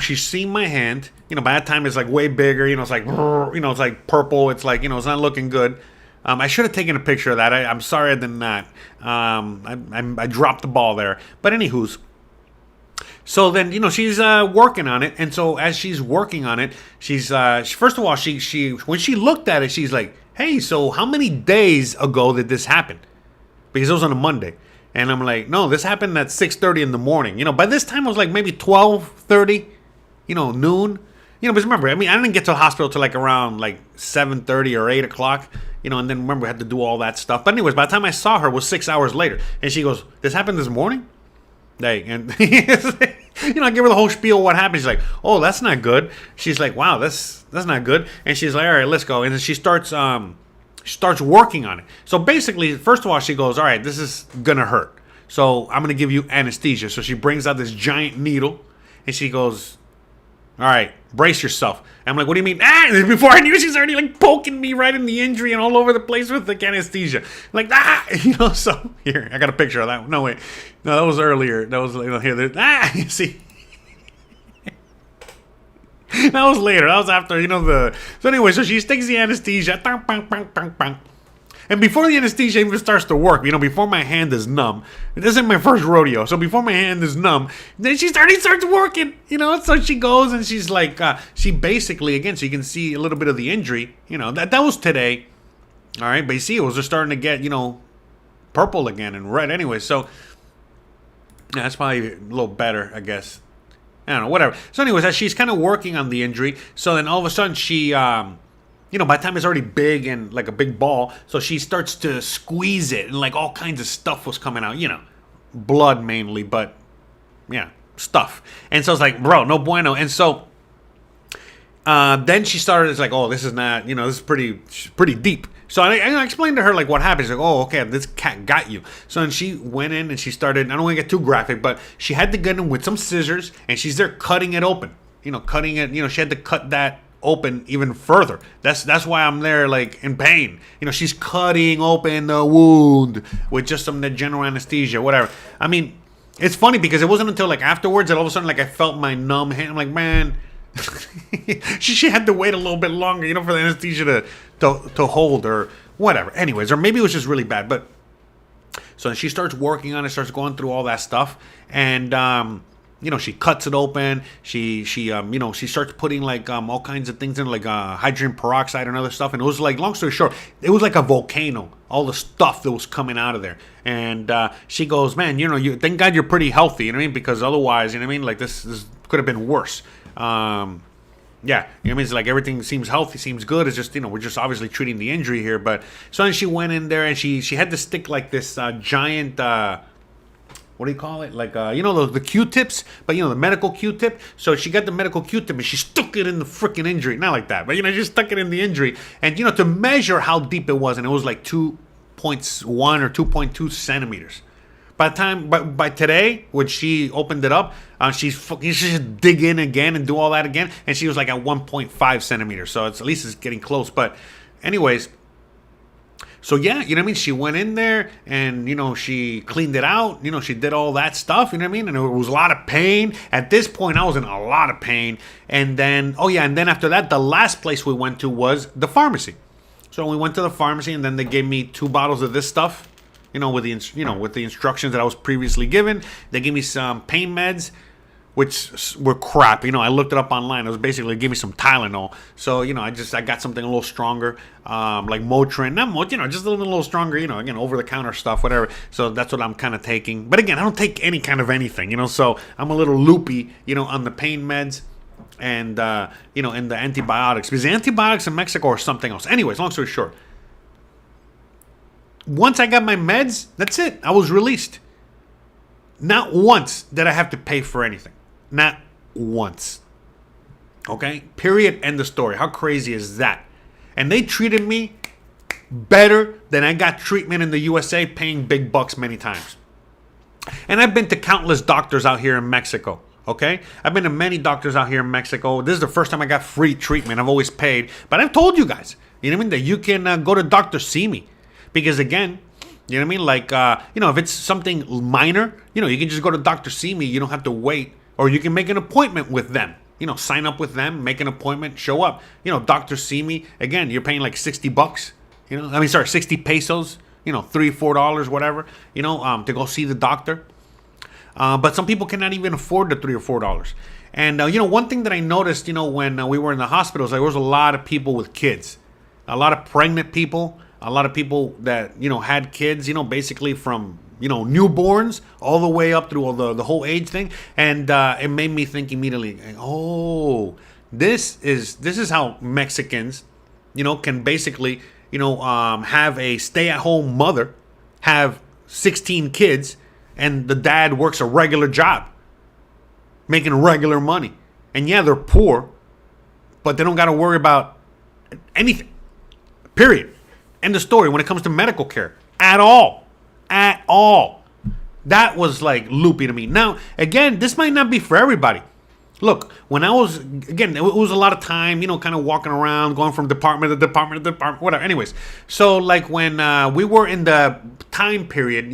she's seen my hand. By that time it's like way bigger. It's like, it's like purple. It's like, it's not looking good. I should have taken a picture of that. I'm sorry I did not. I dropped the ball there. But anywho's. So then, she's working on it. And so as she's working on it, she's first of all, she when she looked at it, she's like, hey, so how many days ago did this happen? Because it was on a Monday. And I'm like, no, this happened at 6:30 in the morning. By this time it was like maybe 12:30, noon. But remember, I didn't get to the hospital till like around like 7:30 or 8 o'clock. And then remember, I had to do all that stuff. But anyways, by the time I saw her, it was 6 hours later. And she goes, this happened this morning? And I give her the whole spiel what happened. She's like, oh, that's not good. She's like, wow, that's not good. And she's like, all right, let's go. And then she starts working on it. So basically, first of all, she goes, all right, this is gonna hurt. So I'm gonna give you anesthesia. So she brings out this giant needle and she goes, all right, brace yourself. And I'm like, what do you mean? And before I knew, she's already like poking me right in the injury and all over the place with the anesthesia. Like, so here, I got a picture of that. No, wait. No, that was earlier. That was here. You see. That was later. That was after, So anyway, so she sticks the anesthesia. And before the anesthesia even starts to work, before my hand is numb, this isn't my first rodeo. So before my hand is numb, then she already starts working, So she goes and she's like, she basically, again, so you can see a little bit of the injury, that was today. All right. But you see, it was just starting to get, purple again and red anyway. So yeah, that's probably a little better, I guess. I don't know, whatever. So anyways, as she's kind of working on the injury, so then all of a sudden she, by the time it's already big and like a big ball, so she starts to squeeze it and like all kinds of stuff was coming out, blood mainly, but yeah, stuff. And so it's like, bro, no bueno. And so then she started, it's like, oh, this is not, this is pretty deep. So I explained to her like what happened. She's like, oh, okay, this cat got you. So then she went in and she started, I don't want to get too graphic, but she had to get in with some scissors and she's there cutting it open. Cutting it, she had to cut that open even further. That's why I'm there like in pain. She's cutting open the wound with just some general anesthesia, whatever. I mean, it's funny because it wasn't until like afterwards that all of a sudden like I felt my numb hand. I'm like, man, she had to wait a little bit longer, for the anesthesia to hold or whatever. Anyways, or maybe it was just really bad. But so she starts working on it, starts going through all that stuff, and she cuts it open. She starts putting like all kinds of things in, like hydrogen peroxide and other stuff. And it was like, long story short, it was like a volcano. All the stuff that was coming out of there. And she goes, man, thank God you're pretty healthy. You know what I mean? Because otherwise, like this could have been worse. Yeah, it's like everything seems healthy, seems good. It's just, we're just obviously treating the injury here. But so then she went in there and she had to stick like this giant. What do you call it? Like, the Q-tips, but, the medical Q-tip. So she got the medical Q-tip and she stuck it in the freaking injury. Not like that, but, she stuck it in the injury. And, to measure how deep it was, and it was like 2.1 or 2.2 centimeters. By today, when she opened it up, she's just dig in again and do all that again. And she was like at 1.5 centimeters. So at least it's getting close. But anyways, so yeah, she went in there and, she cleaned it out. She did all that stuff, And it was a lot of pain. At this point, I was in a lot of pain. And then, after that, the last place we went to was the pharmacy. So we went to the pharmacy and then they gave me 2 bottles of this stuff, with the instructions that I was previously given. They gave me some pain meds, which were crap. I looked it up online. It was basically give me some Tylenol. So, I got something a little stronger, like Motrin. Not just a little stronger, again, over-the-counter stuff, whatever. So that's what I'm kind of taking. But again, I don't take any kind of anything, so I'm a little loopy, on the pain meds and, and the antibiotics. Because the antibiotics in Mexico are something else. Anyways, long story short, once I got my meds, that's it. I was released. Not once did I have to pay for anything. Not once. Okay? Period. End of story. How crazy is that? And they treated me better than I got treatment in the USA, paying big bucks many times. And I've been to countless doctors out here in Mexico. Okay? I've been to many doctors out here in Mexico. This is the first time I got free treatment. I've always paid. But I've told you guys, that you can go to Dr. Simi. Because again, like, if it's something minor, you can just go to Dr. Simi. You don't have to wait. Or you can make an appointment with them. Sign up with them, make an appointment, show up. Dr. Simi, again, you're paying like $60. 60 pesos. $3-4, whatever. To go see the doctor. But some people cannot even afford the $3 or $4. And, one thing that I noticed, when we were in the hospitals, there was a lot of people with kids. A lot of pregnant people. A lot of people that, had kids, basically from, newborns all the way up through all the whole age thing. And it made me think immediately, oh, this is how Mexicans, can basically, have a stay-at-home mother, have 16 kids, and the dad works a regular job, making regular money. And yeah, they're poor, but they don't got to worry about anything, period. End of story when it comes to medical care. At all. That was like loopy to me. Now, again, this might not be for everybody. Look, when I was, again, it was a lot of time, kind of walking around, going from department to department to department, whatever. Anyways, so like when we were in the time period,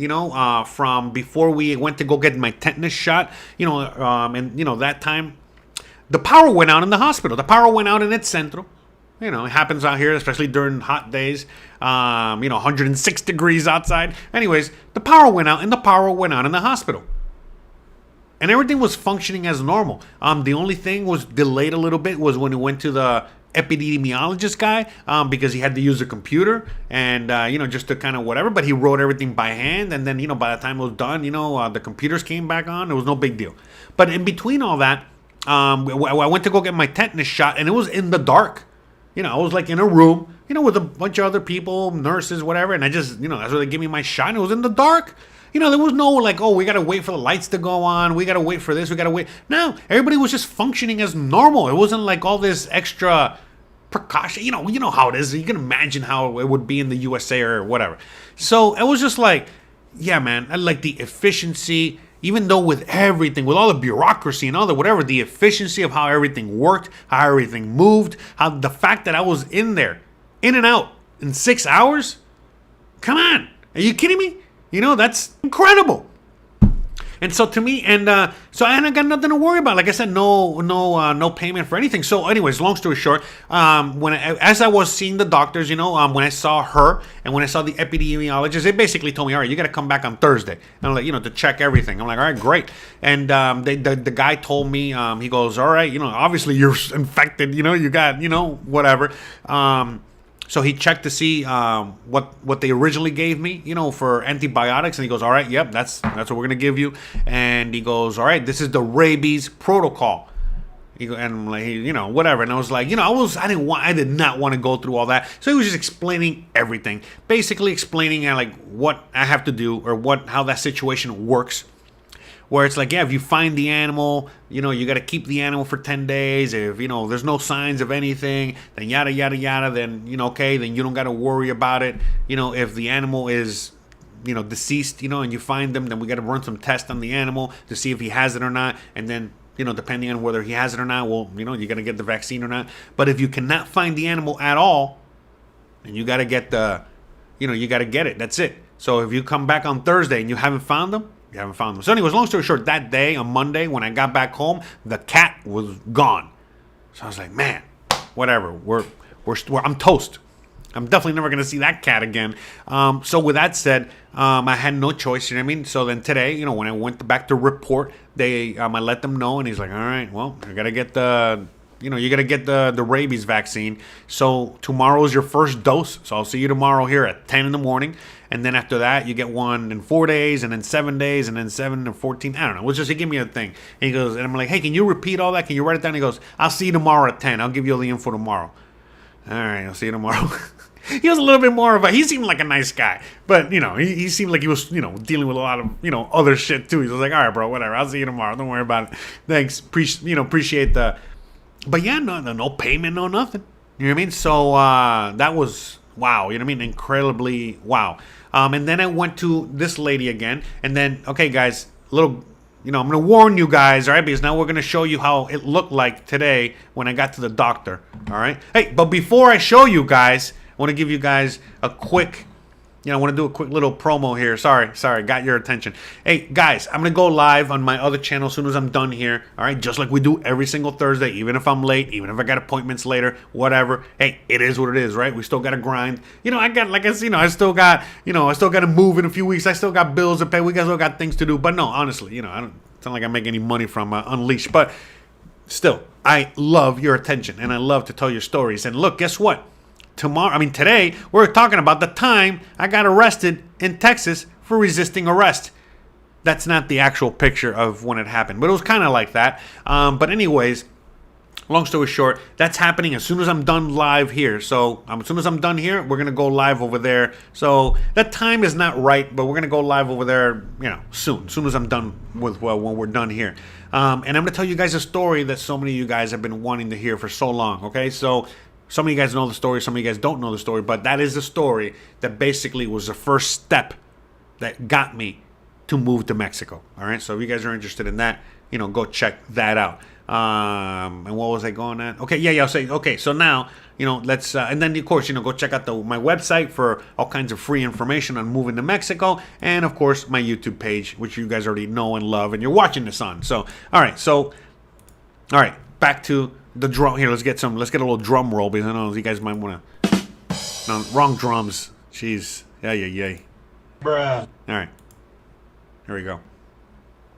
from before we went to go get my tetanus shot, and, that time, the power went out in the hospital. The power went out in El Centro. It happens out here, especially during hot days. 106 degrees outside. Anyways, the power went out, and the power went out in the hospital. And everything was functioning as normal. The only thing was delayed a little bit was when we went to the epidemiologist guy, because he had to use a computer and, just to kind of whatever. But he wrote everything by hand. And then, by the time it was done, the computers came back on. It was no big deal. But in between all that, I went to go get my tetanus shot, and it was in the dark. I was like in a room, with a bunch of other people, nurses, whatever. And I just, that's where they gave me my shot. And it was in the dark. There was no like, oh, we got to wait for the lights to go on. We got to wait for this. We got to wait. No, everybody was just functioning as normal. It wasn't like all this extra, precaution. You know how it is. You can imagine how it would be in the USA or whatever. So it was just like, yeah, man, I like the efficiency. Even though with everything, with all the bureaucracy and all the whatever, the efficiency of how everything worked, how everything moved, how the fact that I was in there, in and out in 6 hours. Come on, are you kidding me? That's incredible. And so to me, and I got nothing to worry about. Like I said, no payment for anything. So, anyways, long story short, as I was seeing the doctors, when I saw her and when I saw the epidemiologist, they basically told me, all right, you got to come back on Thursday, and I'm like, to check everything. I'm like, all right, great. And the guy told me, he goes, all right, obviously you're infected, you got, whatever. So he checked to see what they originally gave me, for antibiotics, and he goes, all right, yep, that's what we're gonna give you. And he goes, all right, this is the rabies protocol. And I'm like, whatever. And I was like, I did not want to go through all that. So he was just explaining everything, basically explaining like what I have to do or how that situation works. Where it's like, yeah, if you find the animal, you got to keep the animal for 10 days. If, there's no signs of anything, then yada, yada, yada, then, okay, then you don't got to worry about it. If the animal is, deceased, and you find them, then we got to run some tests on the animal to see if he has it or not. And then, depending on whether he has it or not, well, you're going to get the vaccine or not. But if you cannot find the animal at all, then you got to get you got to get it. That's it. So if you come back on Thursday and you haven't found them, you haven't found them. So anyways, long story short, that day on Monday when I got back home, the cat was gone. So I was like, man, whatever. I'm toast. I'm definitely never gonna see that cat again. So with that said, I had no choice. You know what I mean? So then today, when I went back to report, I let them know, and he's like, all right, well, I gotta get you gotta get the rabies vaccine. So tomorrow is your first dose. So I'll see you tomorrow here at 10 in the morning. And then after that, you get one in 4 days, and then 7 days, and then 7 and 14. I don't know. He gave me a thing. And he goes, and I'm like, hey, can you repeat all that? Can you write it down? He goes, I'll see you tomorrow at 10. I'll give you all the info tomorrow. All right, I'll see you tomorrow. He was a little bit more he seemed like a nice guy. But, he seemed like he was, dealing with a lot of, other shit too. He was like, all right, bro, whatever. I'll see you tomorrow. Don't worry about it. Thanks. Appreciate the... But yeah, no payment, no nothing. You know what I mean? So that was wow. You know what I mean? Incredibly wow. And then I went to this lady again. And then, okay, guys, I'm going to warn you guys, all right? Because now we're going to show you how it looked like today when I got to the doctor, all right? Hey, but before I show you guys, I want to give you guys a quick... I want to do a quick little promo here. Sorry, got your attention. Hey, guys, I'm going to go live on my other channel as soon as I'm done here. All right, just like we do every single Thursday, even if I'm late, even if I got appointments later, whatever. Hey, it is what it is, right? We still got to grind. I got, like I said, I still got to move in a few weeks. I still got bills to pay. We still got things to do. But no, honestly, it's not like I make any money from Unleash. But still, I love your attention, and I love to tell your stories. And look, guess what? Today, we're talking about the time I got arrested in Texas for resisting arrest. That's not the actual picture of when it happened, but it was kind of like that. But anyways, long story short, that's happening as soon as I'm done live here. So as soon as I'm done here, we're going to go live over there. So that time is not right, but we're going to go live over there, soon. As soon as I'm done with when we're done here. And I'm going to tell you guys a story that so many of you guys have been wanting to hear for so long, okay? So some of you guys know the story, some of you guys don't know the story, but that is the story that basically was the first step that got me to move to Mexico. All right, so if you guys are interested in that, go check that out. And what was I going at? Okay, yeah, I'll say, okay, so now, let's, and then of course, go check out my website for all kinds of free information on moving to Mexico, and of course, my YouTube page, which you guys already know and love, and you're watching this on. So, all right, back to the drum here. Let's get a little drum roll, because I know you guys might want to. No, wrong drums. Jeez. Yeah. Bruh. All right. Here we go.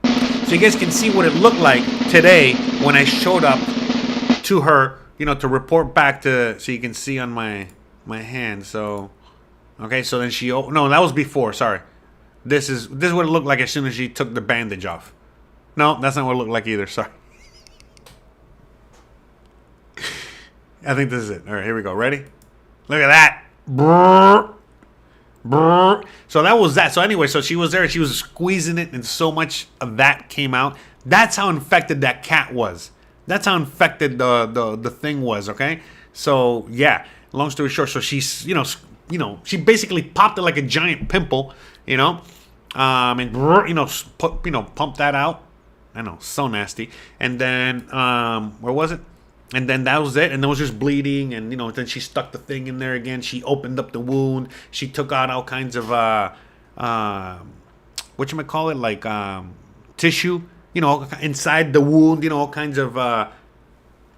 So you guys can see what it looked like today when I showed up to her, to report back so you can see on my hand. So, okay. So then no, that was before. Sorry. This is what it looked like as soon as she took the bandage off. No, that's not what it looked like either. Sorry. I think this is it. All right, here we go. Ready? Look at that. Brrr. Brrr. So that was that. So anyway, so she was there. She was squeezing it, and so much of that came out. That's how infected that cat was. That's how infected the thing was, okay? So yeah, long story short, so she's she basically popped it like a giant pimple, and pump that out. I know, so nasty. And then where was it? And then that was it. And then it was just bleeding. And then she stuck the thing in there again. She opened up the wound. She took out all kinds of whatchamacallit, like tissue, inside the wound. All kinds of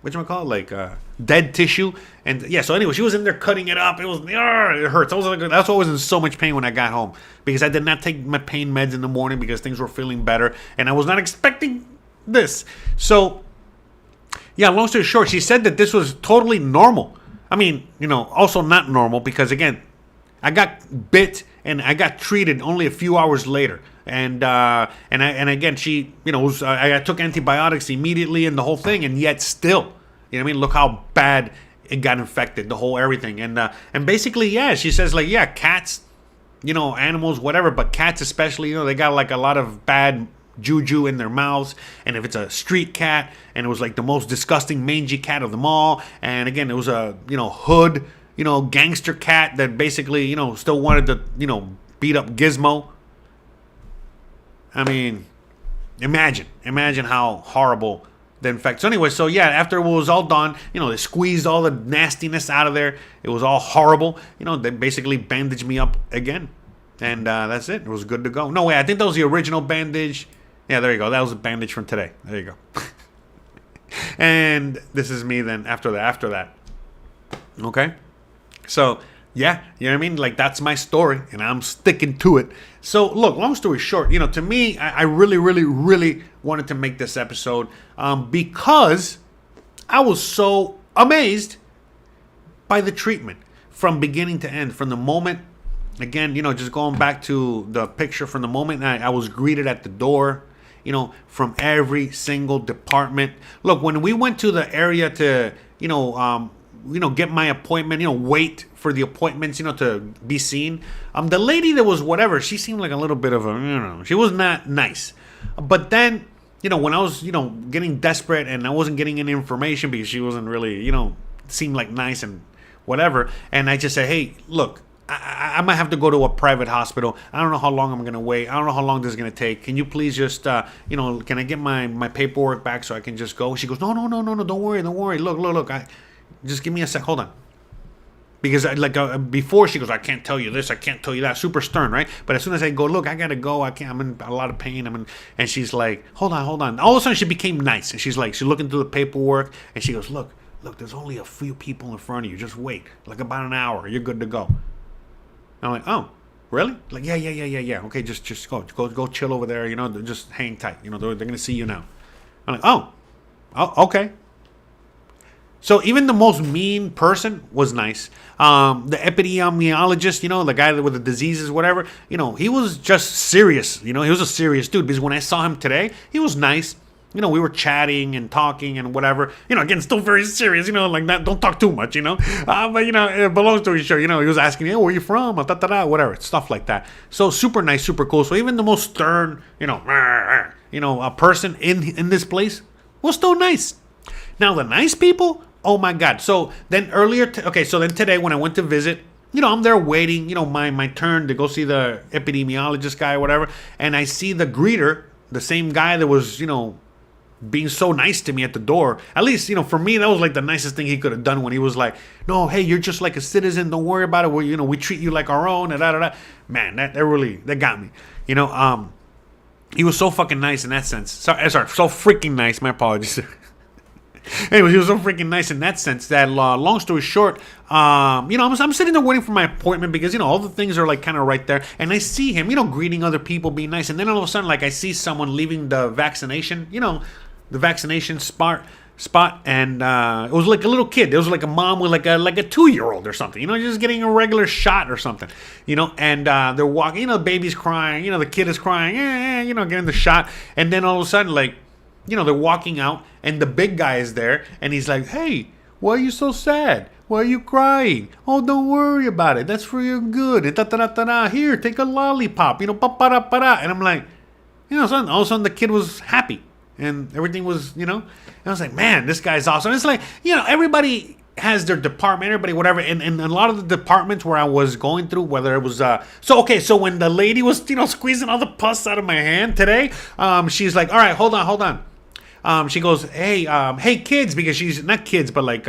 whatchamacallit, like dead tissue. And yeah, so anyway, she was in there cutting it up. It hurts. That's why I was in so much pain when I got home, because I did not take my pain meds in the morning because things were feeling better, and I was not expecting this. So yeah, long story short, she said that this was totally normal. I mean, also not normal, because again, I got bit and I got treated only a few hours later. And again, she, I took antibiotics immediately and the whole thing, and yet still, look how bad it got infected, the whole everything. And basically, yeah, she says, like, yeah, cats, animals, whatever, but cats especially, they got like a lot of bad juju in their mouths. And if it's a street cat, and it was like the most disgusting mangy cat of them all, and again, it was a hood, gangster cat that basically, still wanted to, beat up Gizmo. I mean, imagine how horrible the infection. So anyway, so yeah, after it was all done, they squeezed all the nastiness out of there. It was all horrible. They basically bandaged me up again. And that's it. It was good to go. No, wait, I think that was the original bandage. Yeah, there you go. That was a bandage from today. There you go. And this is me then after that. Okay? So, yeah, you know what I mean? Like, that's my story, and I'm sticking to it. So, look, long story short, to me, I really, really, really wanted to make this episode because I was so amazed by the treatment from beginning to end. From the moment, again, just going back to the picture, from the moment I was greeted at the door, from every single department. Look, when we went to the area to, get my appointment, wait for the appointments, to be seen. The lady that was whatever, she seemed like a little bit of a, she was not nice. But then, when I was, getting desperate and I wasn't getting any information because she wasn't really, seemed like nice and whatever. And I just said, hey, look, I might have to go to a private hospital. I don't know how long I'm going to wait. I don't know how long this is going to take. Can you please just, can I get my paperwork back so I can just go? She goes, no, don't worry. Look. Just give me a sec. Hold on. Because before she goes, I can't tell you this, I can't tell you that. Super stern, right? But as soon as I go, look, I gotta go. I'm in a lot of pain. And she's like, hold on. All of a sudden, she became nice, and she's looking through the paperwork, and she goes, look. There's only a few people in front of you. Just wait, like about an hour. You're good to go. And I'm like, oh, really? Like, yeah. Okay, just go chill over there. Just hang tight. They're gonna see you now. I'm like, oh, okay. So even the most mean person was nice. The epidemiologist, the guy with the diseases, whatever, he was just serious. He was a serious dude, because when I saw him today, he was nice. We were chatting and talking and whatever. Again, still very serious, like that. Don't talk too much, but long story short, he was asking me, where are you from? Whatever, stuff like that. So super nice, super cool. So even the most stern, a person in this place was still nice. Now the nice people, oh my God. So then then today when I went to visit, I'm there waiting, my turn to go see the epidemiologist guy or whatever. And I see the greeter, the same guy that was, being so nice to me at the door. At least, for me, that was like the nicest thing he could have done, when he was like, no, hey, you're just like a citizen. Don't worry about it. We treat you like our own. Man, that really got me. He was so fucking nice in that sense. Sorry, so freaking nice. My apologies. Anyways, he was so freaking nice in that sense that, long story short, I'm sitting there waiting for my appointment because, all the things are like kind of right there. And I see him, greeting other people, being nice. And then all of a sudden, like, I see someone leaving the vaccination, the vaccination spot. And it was like a little kid. It was like a mom with like a 2-year-old or something, just getting a regular shot or something, and they're walking, the baby's crying, the kid is crying, getting the shot. And then all of a sudden, like, they're walking out, and the big guy is there, and he's like, hey, why are you so sad? Why are you crying? Oh, don't worry about it. That's for your good. And here, take a lollipop. Pa-pa-da-pa-da. And I'm like, all of a sudden the kid was happy, and everything was, and I was like, man, this guy's awesome. It's like, everybody has their department, everybody, whatever. And a lot of the departments where I was going through, whether it was so when the lady was, squeezing all the pus out of my hand today, she's like, all right, hold on. She goes, hey kids, because she's not kids, but like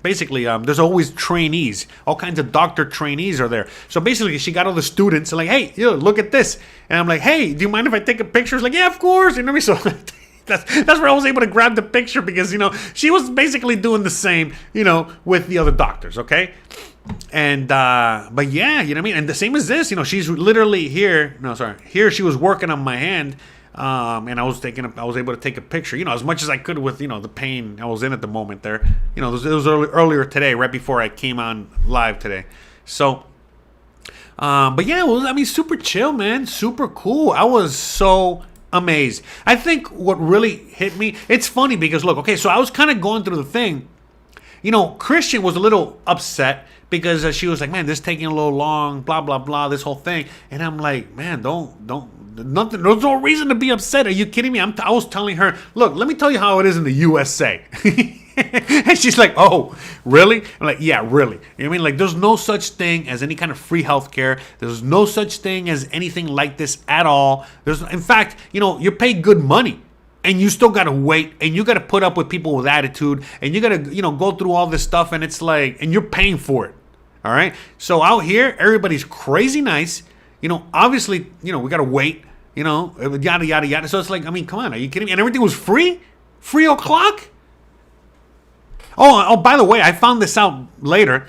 basically there's always trainees, all kinds of doctor trainees are there. So basically she got all the students and like, hey, look at this. And I'm like, hey, do you mind if I take a picture? She's like, yeah, of course. You know what I mean? So that's where I was able to grab the picture, because she was basically doing the same with the other doctors. Okay. And but yeah, you know what I mean? And the same as this, she's literally here. No, sorry. Here she was working on my hand. And I was able to take a picture, as much as I could with, the pain I was in at the moment there. It was earlier today, right before I came on live today. So, but yeah, it was, super chill, man. Super cool. I was so amazed. I think what really hit me, it's funny because look, okay, so I was kind of going through the thing. Christian was a little upset because she was like, man, this is taking a little long, blah, blah, blah, this whole thing. And I'm like, man, nothing. There's no reason to be upset. Are you kidding me? I was telling her, look, let me tell you how it is in the USA. And she's like, oh, really? I'm like, yeah, really. You know what I mean? Like, there's no such thing as any kind of free healthcare. There's no such thing as anything like this at all. In fact, you're paid good money. And you still got to wait, and you got to put up with people with attitude, and you got to, go through all this stuff, and it's like, and you're paying for it. All right? So out here, everybody's crazy nice. Obviously, we got to wait, yada, yada, yada. So it's like, I mean, come on, are you kidding me? And everything was free? Free o'clock? Oh, by the way, I found this out later.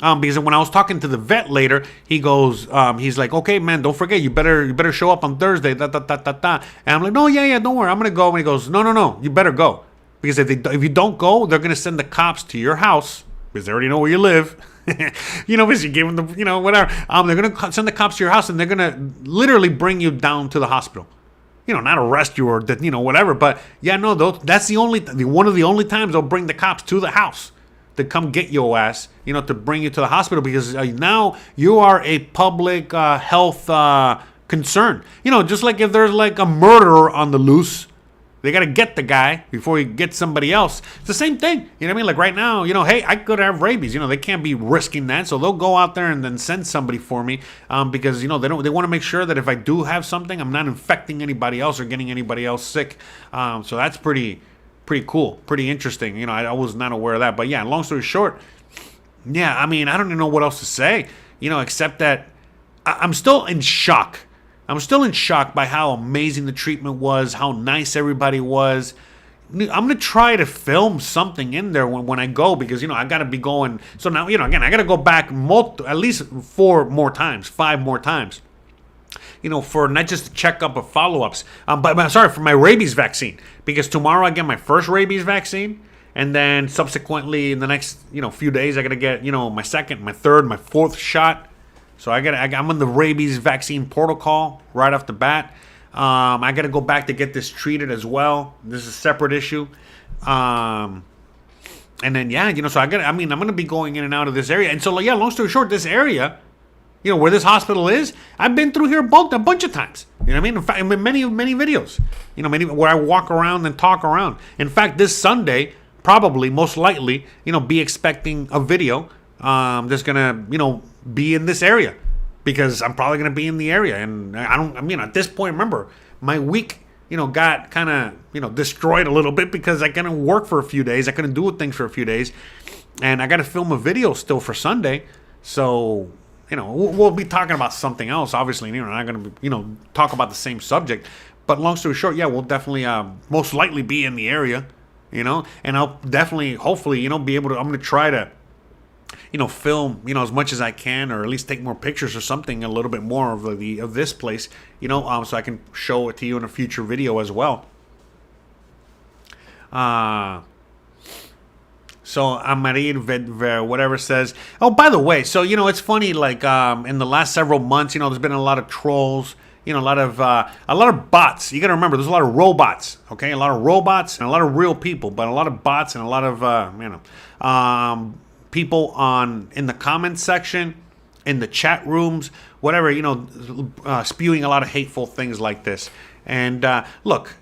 Because when I was talking to the vet later, he goes, he's like, okay, man, don't forget, you better show up on Thursday, And I'm like, no, yeah, don't worry, I'm gonna go. And he goes, no, you better go, because if you don't go, they're gonna send the cops to your house, because they already know where you live. Because you gave them the, whatever. They're gonna send the cops to your house, and they're gonna literally bring you down to the hospital. Not arrest you or whatever. But yeah, no, that's one of the only times they'll bring the cops to the house to come get your ass, to bring you to the hospital, because now you are a public health concern. Just like if there's like a murderer on the loose, they got to get the guy before you get somebody else. It's the same thing. You know what I mean? Like right now, hey, I could have rabies. They can't be risking that. So they'll go out there and then send somebody for me because, they want to make sure that if I do have something, I'm not infecting anybody else or getting anybody else sick. So that's pretty cool, pretty interesting. I was not aware of that. But yeah, long story short, yeah, I mean, I don't even know what else to say, except that I'm still in shock. I'm still in shock by how amazing the treatment was, how nice everybody was. I'm going to try to film something in there when I go, because, I got to be going. So now, again, I got to go back at least 5 more times. For not just checkup but follow-ups. For my rabies vaccine. Because tomorrow I get my first rabies vaccine. And then subsequently in the next, few days, I got to get, my second, my third, my fourth shot. So I'm on the rabies vaccine protocol right off the bat. I got to go back to get this treated as well. This is a separate issue. And then, yeah, so I'm going to be going in and out of this area. And so, yeah, long story short, this area, where this hospital is, I've been through here a bunch of times. You know what I mean? In fact, in many videos, many where I walk around and talk around. In fact, this Sunday, probably, most likely, be expecting a video that's going to, be in this area, because I'm probably going to be in the area. And at this point, remember, my week, got kind of, destroyed a little bit because I couldn't work for a few days. I couldn't do things for a few days. And I got to film a video still for Sunday. So, we'll be talking about something else, obviously. We're not going to, talk about the same subject. But long story short, yeah, we'll definitely, most likely be in the area, and I'll definitely, hopefully, be able to, I'm going to try to, film, as much as I can, or at least take more pictures or something, a little bit more of this place, so I can show it to you in a future video as well. So Amarid whatever says, oh, by the way, so it's funny, like in the last several months, there's been a lot of trolls, a lot of bots. You got to remember, there's a lot of robots, okay? A lot of robots and a lot of real people, but a lot of bots and a lot of people in the comments section, in the chat rooms, whatever, spewing a lot of hateful things like this. And look,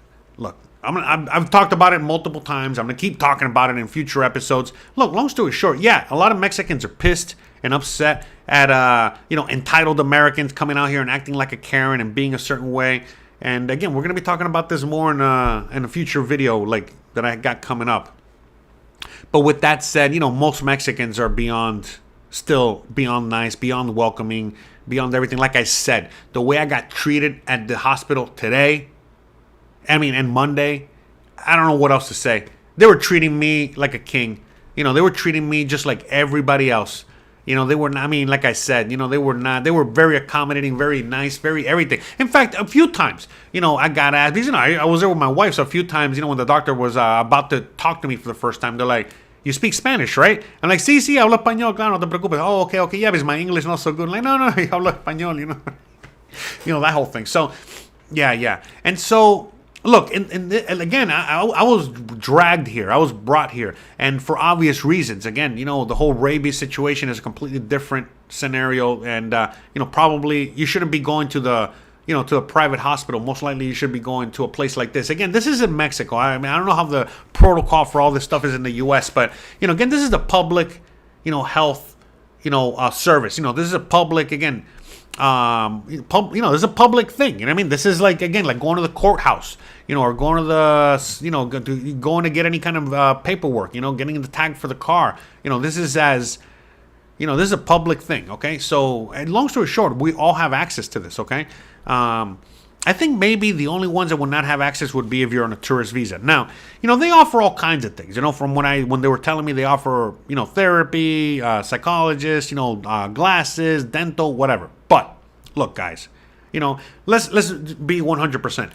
I've talked about it multiple times. I'm going to keep talking about it in future episodes. Look, long story short, yeah, a lot of Mexicans are pissed and upset at, entitled Americans coming out here and acting like a Karen and being a certain way. And again, we're going to be talking about this more in a future video like that I got coming up. But with that said, most Mexicans are still beyond nice, beyond welcoming, beyond everything. Like I said, the way I got treated at the hospital today, and Monday, I don't know what else to say. They were treating me like a king. They were treating me just like everybody else. They were not, like I said, they were very accommodating, very nice, very everything. In fact, a few times, I got asked, because, I was there with my wife, so a few times, when the doctor was about to talk to me for the first time, they're like, you speak Spanish, right? I'm like, sí, hablo español, claro, no te preocupes. Oh, okay, yeah, because my English not so good. I'm like, no, hablo español, that whole thing. So, yeah. And so, look, and again, I was dragged here. I was brought here. And for obvious reasons. Again, the whole rabies situation is a completely different scenario. And, probably you shouldn't be going to to a private hospital. Most likely you should be going to a place like this. Again, this is in Mexico. I don't know how the protocol for all this stuff is in the U.S. But, again, this is the public, health, service. This is a public, again, this is a public thing. This is like going to the courthouse, or going to the, going to get any kind of paperwork, getting the tag for the car. This is this is a public thing. Okay. So, and long story short, we all have access to this. Okay. I think maybe the only ones that would not have access would be if you're on a tourist visa. Now, they offer all kinds of things. From when they were telling me, they offer, therapy, psychologists, glasses, dental, whatever. But look, guys, let's be 100%.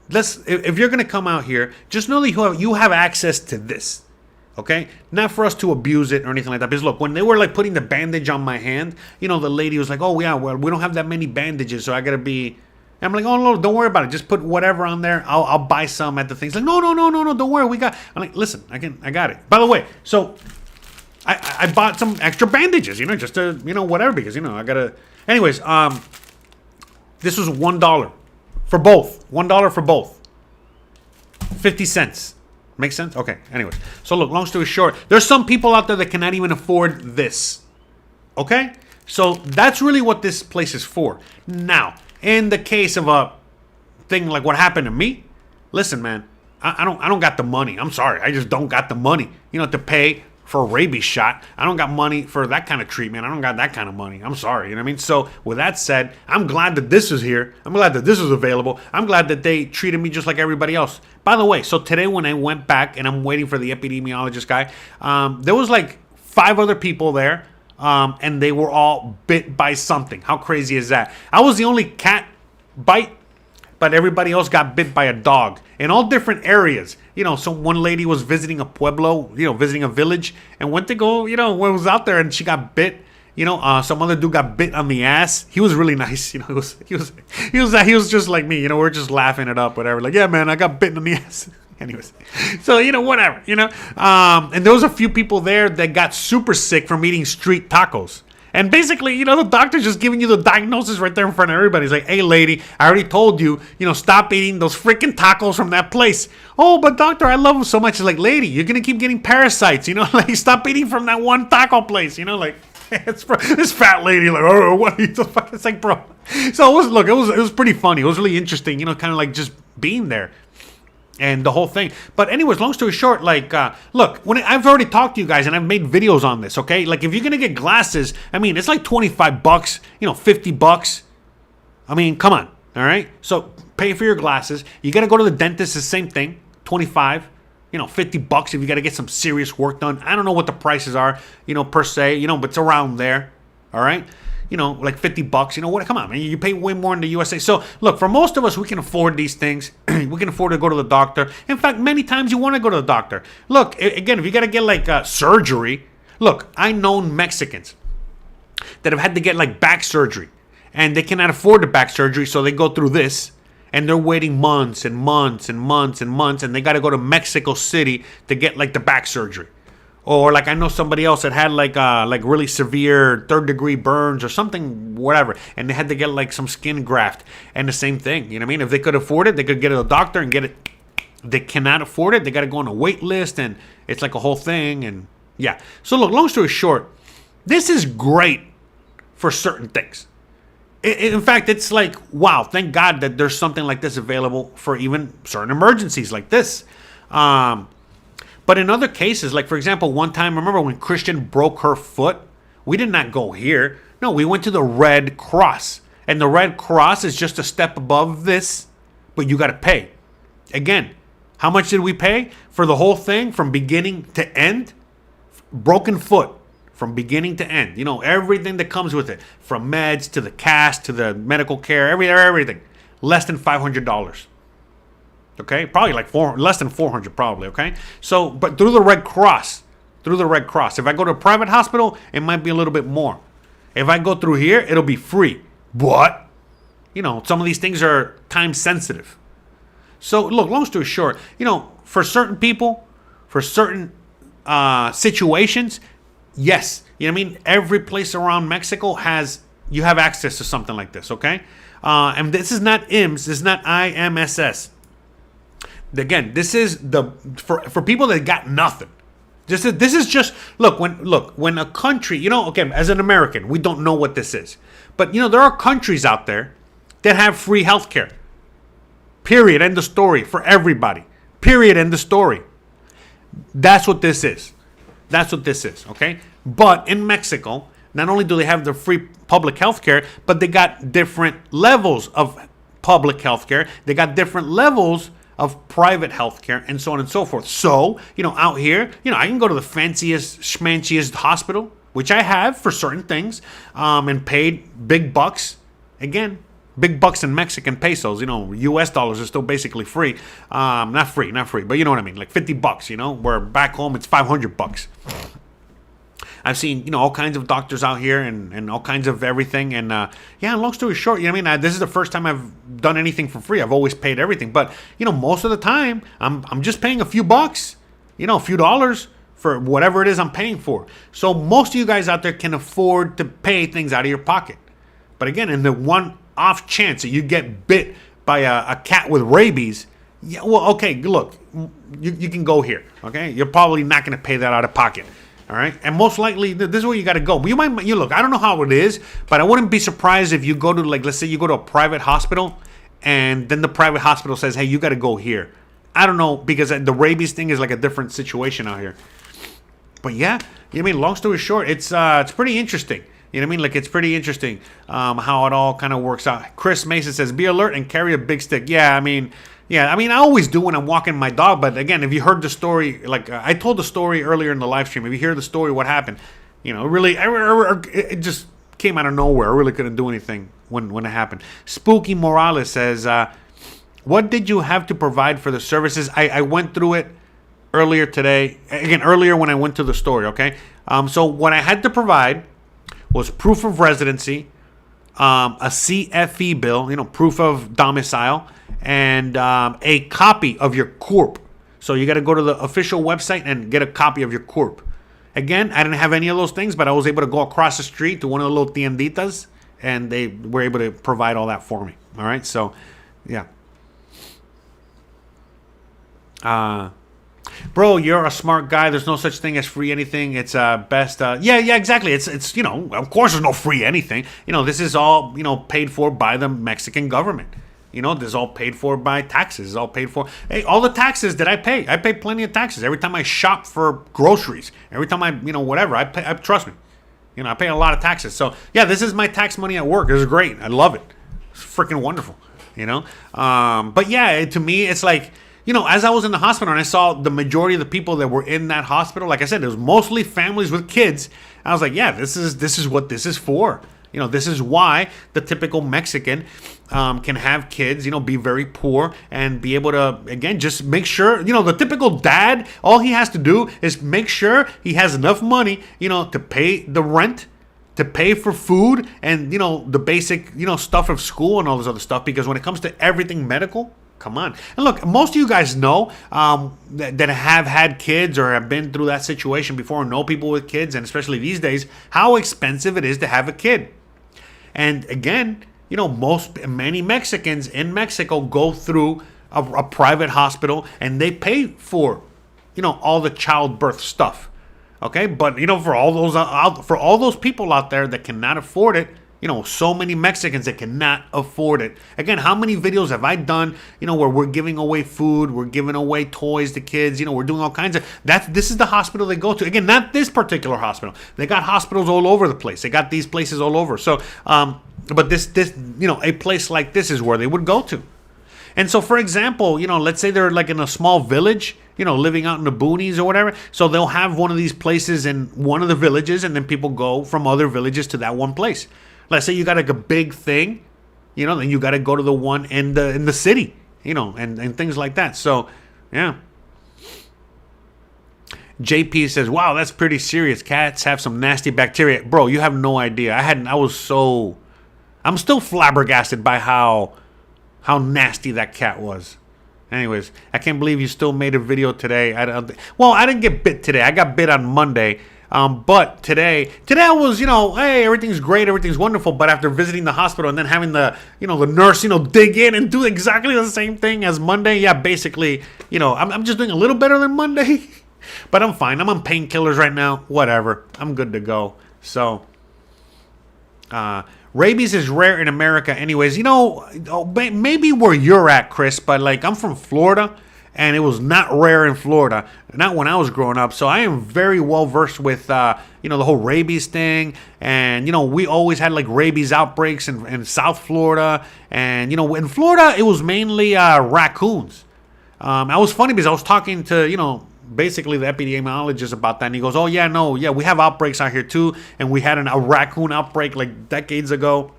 If you're gonna come out here, just know that you have access to this. Okay, not for us to abuse it or anything like that. Because look, when they were like putting the bandage on my hand, the lady was like, "Oh yeah, well we don't have that many bandages, so I gotta be." I'm like, "Oh no, don't worry about it. Just put whatever on there. I'll buy some at the things." Like, no, don't worry. We got. I'm like, listen, I got it. By the way, so I bought some extra bandages, just to whatever, because I gotta. Anyways, this was $1 for both. $1 for both. 50 cents. Makes sense? Okay. Anyways. So look, long story short, there's some people out there that cannot even afford this. Okay? So that's really what this place is for. Now, in the case of a thing like what happened to me, listen, man, I don't got the money. I'm sorry. I just don't got the money, to pay for a rabies shot. I don't got money for that kind of treatment. I don't got that kind of money. I'm sorry. So with that said, I'm glad that this is here. I'm glad that this is available. I'm glad that they treated me just like everybody else. By the way, so today when I went back and I'm waiting for the epidemiologist guy, there was like 5 other people there, and they were all bit by something. How crazy is that? I was the only cat bite, but everybody else got bit by a dog in all different areas. So one lady was visiting a pueblo, visiting a village, and went to go, was out there and she got bit. Some other dude got bit on the ass. He was really nice. He was just like me. We're just laughing it up, whatever. Like, yeah, man, I got bitten on the ass. Anyways, so whatever. And there was a few people there that got super sick from eating street tacos. And basically, the doctor's just giving you the diagnosis right there in front of everybody. He's like, hey, lady, I already told you, stop eating those freaking tacos from that place. Oh, but doctor, I love them so much. It's like, lady, you're going to keep getting parasites, like, stop eating from that one taco place, like, this fat lady, like, oh, what are you the fuck? It's like, bro. So it was pretty funny. It was really interesting, kind of like just being there. And the whole thing. But anyways, long story short, like, look, I've already talked to you guys and I've made videos on this, okay? Like, if you're going to get glasses, it's like $25, $50. Come on, all right? So pay for your glasses. You got to go to the dentist, the same thing, 25, $50 if you got to get some serious work done. I don't know what the prices are, per se, but it's around there, all right? Like $50, what? Come on, man. You pay way more in the USA. So, look, for most of us, we can afford these things. We can afford to go to the doctor. In fact, many times you want to go to the doctor. Look, again, if you got to get like surgery, look, I know Mexicans that have had to get like back surgery and they cannot afford the back surgery. So they go through this and they're waiting months and months and months and months. And they got to go to Mexico City to get like the back surgery. Or like I know somebody else that had like really severe 3rd-degree burns or something, whatever, and they had to get like some skin graft. And the same thing, If they could afford it, they could get a doctor and get it they cannot afford it. They got to go on a wait list, and it's like a whole thing. And yeah. So look, long story short, this is great for certain things. In fact, it's like, wow, thank God that there's something like this available for even certain emergencies like this. But in other cases, like for example, one time, remember when Christian broke her foot? We did not go here. No, we went to the Red Cross. And the Red Cross is just a step above this, but you got to pay. Again, how much did we pay for the whole thing from beginning to end? Broken foot from beginning to end. You know, everything that comes with it, from meds to the cast to the medical care, everything. Less than $500. Okay, probably like less than 400 probably, okay? So, but through the Red Cross. If I go to a private hospital, it might be a little bit more. If I go through here, it'll be free. But, you know, some of these things are time sensitive. So, look, long story short, you know, for certain people, for certain situations, yes. You know what I mean? Every place around Mexico you have access to something like this, okay? And this is not IMSS, this is not IMSS. Again, this is for people that got nothing. This is just when a country, you know, okay, as an American, we don't know what this is. But you know, there are countries out there that have free healthcare. Period. End of story for everybody. Period. End of story. That's what this is. Okay? But in Mexico, not only do they have the free public health care, but they got different levels of public health care. They got different levels of private health care and so on and so forth. So, you know, out here, you know, I can go to the fanciest, schmanciest hospital, which I have for certain things, and paid big bucks. Again, big bucks in Mexican pesos. You know, US dollars are still basically free. Not free, but you know what I mean, like $50, you know, where back home it's $500. I've seen, you know, all kinds of doctors out here and all kinds of everything. And yeah, long story short, you know what I mean? This is the first time I've done anything for free. I've always paid everything. But, you know, most of the time, I'm just paying a few bucks, you know, a few dollars for whatever it is I'm paying for. So most of you guys out there can afford to pay things out of your pocket. But again, in the one off chance that you get bit by a cat with rabies, yeah, well, okay, look, you can go here, okay? You're probably not going to pay that out of pocket. All right, and most likely this is where you got to go. You look. I don't know how it is, but I wouldn't be surprised if you go to, like, let's say you go to a private hospital, and then the private hospital says, "Hey, you got to go here." I don't know, because the rabies thing is like a different situation out here. But yeah, you know what I mean. Long story short, it's pretty interesting. You know what I mean? Like, it's pretty interesting how it all kind of works out. Chris Mason says, "Be alert and carry a big stick." Yeah, I mean, I always do when I'm walking my dog. But again, if you heard the story, like I told the story earlier in the live stream, if you hear the story, what happened, you know, really, it just came out of nowhere. I really couldn't do anything when it happened. Spooky Morales says, what did you have to provide for the services? I went through it earlier today. Again, earlier when I went to the story, okay? So what I had to provide was proof of residency, a CFE bill, you know, proof of domicile, and a copy of your corp. So you got to go to the official website and get a copy of your corp. Again, I didn't have any of those things, but I was able to go across the street to one of the little tienditas, and they were able to provide all that for me. All right, so yeah. Bro, you're a smart guy. There's no such thing as free anything. It's best. Yeah, exactly. It's you know, of course there's no free anything. You know, this is all, you know, paid for by the Mexican government. You know, this is all paid for by taxes. It's all paid for. Hey, all the taxes that I pay plenty of taxes. Every time I shop for groceries, every time I, you know, whatever, I pay. Trust me, you know, I pay a lot of taxes. So yeah, this is my tax money at work. This is great. I love it. It's freaking wonderful. You know, but yeah, to me, it's like, you know, as I was in the hospital and I saw the majority of the people that were in that hospital, like I said, it was mostly families with kids. I was like, yeah, this is what this is for. You know, this is why the typical Mexican can have kids, you know, be very poor and be able to, again, just make sure, you know, the typical dad, all he has to do is make sure he has enough money, you know, to pay the rent, to pay for food, and, you know, the basic, you know, stuff of school and all this other stuff. Because when it comes to everything medical, come on. And look, most of you guys know that have had kids or have been through that situation before, know people with kids, and especially these days, how expensive it is to have a kid. And again, you know, many Mexicans in Mexico go through a private hospital, and they pay for, all the childbirth stuff. Okay, but for all those people out there that cannot afford it, so many Mexicans that cannot afford it. Again, how many videos have I done, where we're giving away food, we're giving away toys to kids, we're doing all kinds of this is the hospital they go to. Again, not this particular hospital. They got hospitals all over the place. They got these places all over. So, but this a place like this is where they would go to. And so, for example, let's say they're like in a small village, living out in the boonies or whatever. So they'll have one of these places in one of the villages, and then people go from other villages to that one place. Let's say you got like a big thing, then you got to go to the one in the city, and things like that. So, yeah. JP says, "Wow, that's pretty serious. Cats have some nasty bacteria, bro. You have no idea. I'm still flabbergasted by how nasty that cat was." Anyways, I can't believe you still made a video today. I didn't get bit today. I got bit on Monday. But today I was, hey, everything's great, everything's wonderful. But after visiting the hospital and then having the nurse, dig in and do exactly the same thing as Monday. Yeah, basically, I'm just doing a little better than Monday, but I'm fine. I'm on painkillers right now. Whatever. I'm good to go. So, rabies is rare in America anyways. Maybe where you're at, Chris, but like I'm from Florida, and it was not rare in Florida, not when I was growing up. So I am very well versed with, the whole rabies thing. And, we always had like rabies outbreaks in South Florida. And, in Florida, it was mainly raccoons. I was funny because I was talking to, basically the epidemiologist about that. And he goes, "Oh, yeah, no, yeah, we have outbreaks out here too. And we had a raccoon outbreak like decades ago."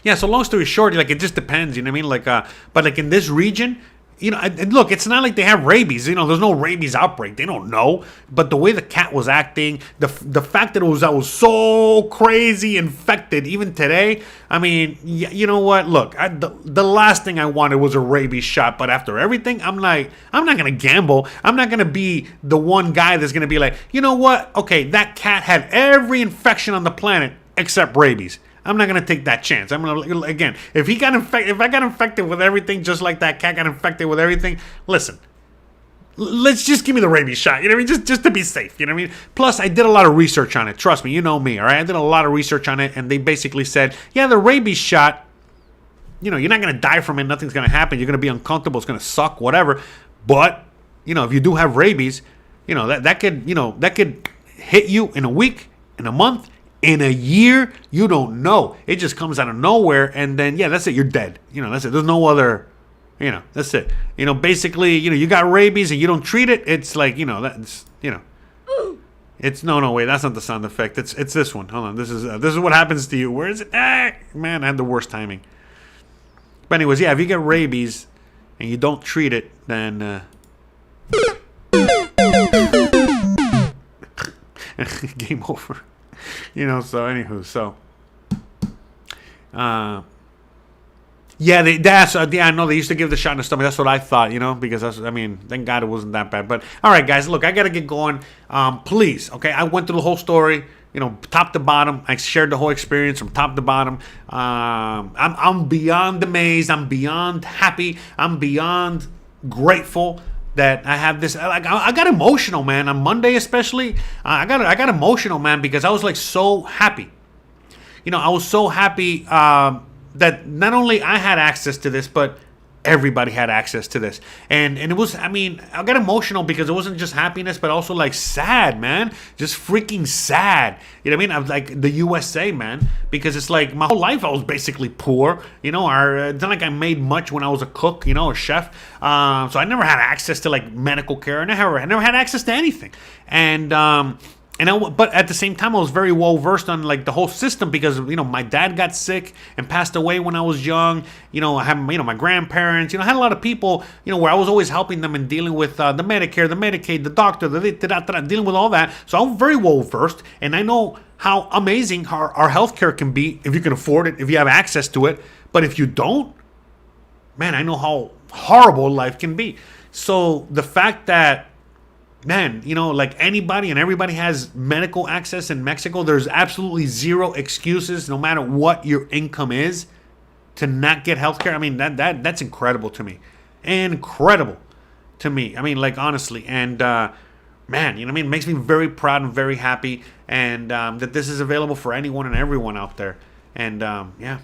Yeah, so long story short, like it just depends, you know what I mean? Like, but like in this region, and look, it's not like they have rabies. There's no rabies outbreak. They don't know. But the way the cat was acting, the fact that I was so crazy infected, even today. I mean, you know what? Look, the last thing I wanted was a rabies shot. But after everything, I'm like, I'm not gonna gamble. I'm not gonna be the one guy that's gonna be like, you know what? Okay, that cat had every infection on the planet except rabies. I'm not gonna take that chance. I'm gonna, again, if I got infected with everything, just like that cat got infected with everything. Listen, let's just give me the rabies shot. You know what I mean? Just to be safe. You know what I mean? Plus, I did a lot of research on it. Trust me, you know me. All right, I did a lot of research on it, and they basically said, yeah, the rabies shot. You're not gonna die from it. Nothing's gonna happen. You're gonna be uncomfortable. It's gonna suck. Whatever. But if you do have rabies, that could hit you in a week, in a month. In a year, you don't know. It just comes out of nowhere, and then, yeah, that's it. You're dead. That's it. There's no other, that's it. Basically, you got rabies and you don't treat it. It's like, that's, it's, no, wait, that's not the sound effect. It's this one. Hold on. This is what happens to you. Where is it? Man, I had the worst timing. But anyways, yeah, if you get rabies and you don't treat it, then, game over. So anywho, yeah, I know they used to give the shot in the stomach. That's what I thought, because thank God it wasn't that bad. But all right, guys, look, I gotta get going. Please, okay, I went through the whole story, top to bottom. I shared the whole experience from top to bottom. I'm beyond amazed. I'm beyond happy. I'm beyond grateful that I have this. Like, I got emotional, man. On Monday, especially, I got emotional, man, because I was like so happy. I was so happy that not only I had access to this, but everybody had access to this. And it was, I got emotional because it wasn't just happiness, but also like sad, man. Just freaking sad. You know what I mean? I was like the USA, man, because it's like my whole life I was basically poor. It's not like I made much when I was a cook, a chef. So I never had access to like medical care. I never had access to anything. But at the same time, I was very well versed on like the whole system because my dad got sick and passed away when I was young. I had my grandparents. I had a lot of people where I was always helping them and dealing with the Medicare, the Medicaid, the doctor, dealing with all that. So I'm very well versed, and I know how amazing our healthcare can be if you can afford it, if you have access to it. But if you don't, man, I know how horrible life can be. So the fact that, man, like anybody and everybody has medical access in Mexico, there's absolutely zero excuses, no matter what your income is, to not get healthcare. That's incredible to me. incredible to me. I mean, like, honestly. And, man, you know what I mean? It makes me very proud and very happy. And that this is available for anyone and everyone out there. And, yeah.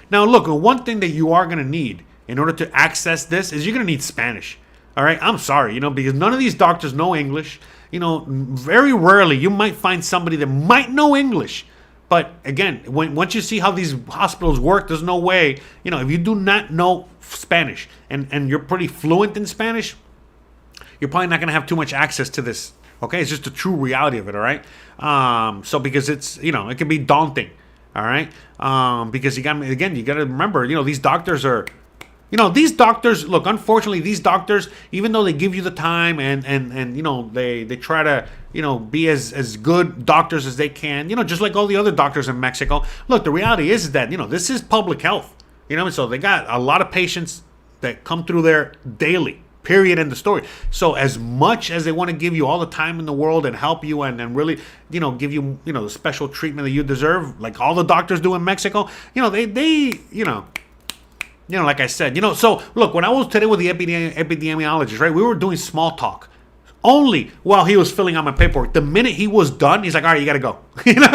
Now, look, one thing that you are going to need in order to access this is you're going to need Spanish. All right? I'm sorry, you know, because none of these doctors know English. You know, very rarely you might find somebody that might know English. But again, once you see how these hospitals work, there's no way, you know, if you do not know Spanish and you're pretty fluent in Spanish, you're probably not going to have too much access to this. Okay? It's just the true reality of it, all right? So because it's, you know, it can be daunting, all right? Because you got to remember, you know, these doctors are, you know, these doctors, look, unfortunately, these doctors, even though they give you the time and you know, they try to, you know, be as good doctors as they can, you know, just like all the other doctors in Mexico. Look, the reality is that, you know, this is public health, you know, so they got a lot of patients that come through there daily, period, end of story. So as much as they want to give you all the time in the world and help you and really, you know, give you, you know, the special treatment that you deserve, like all the doctors do in Mexico, you know, they you know, like I said, you know, so look, when I was today with the epidemiologist, right, we were doing small talk only while he was filling out my paperwork. The minute he was done, he's like, all right, you got to go. You know,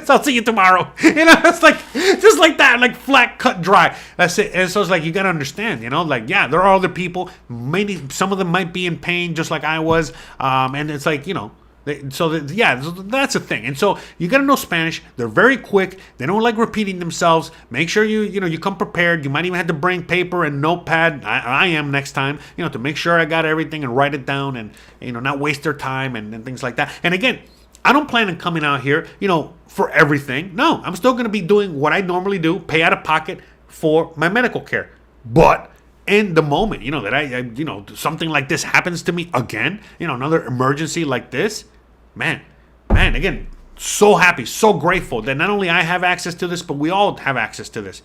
so I'll see you tomorrow. You know, it's like, just like that, like flat, cut, dry. That's it. And so it's like, you got to understand, you know, like, yeah, there are other people, maybe some of them might be in pain just like I was. And it's like, you know, yeah, that's a thing. And so you got to know Spanish. They're very quick. They don't like repeating themselves. Make sure you come prepared. You might even have to bring paper and notepad. I am next time, you know, to make sure I got everything and write it down and, you know, not waste their time and things like that. And again, I don't plan on coming out here, you know, for everything. No, I'm still going to be doing what I normally do, pay out of pocket for my medical care. But in the moment, you know, that I you know, something like this happens to me again, you know, another emergency like this, man, again, so happy, so grateful that not only I have access to this, but we all have access to this.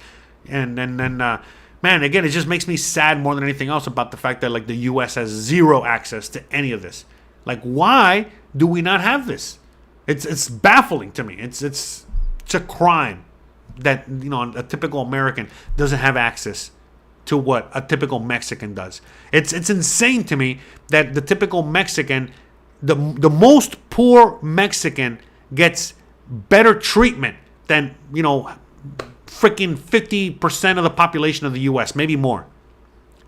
And then, man, again, it just makes me sad more than anything else about the fact that, like, the U.S. has zero access to any of this. Like, why do we not have this? It's baffling to me. It's a crime that, you know, a typical American doesn't have access to what a typical Mexican does. It's insane to me that the typical Mexican, the most poor Mexican, gets better treatment than, you know, freaking 50% of the population of the U.S., maybe more.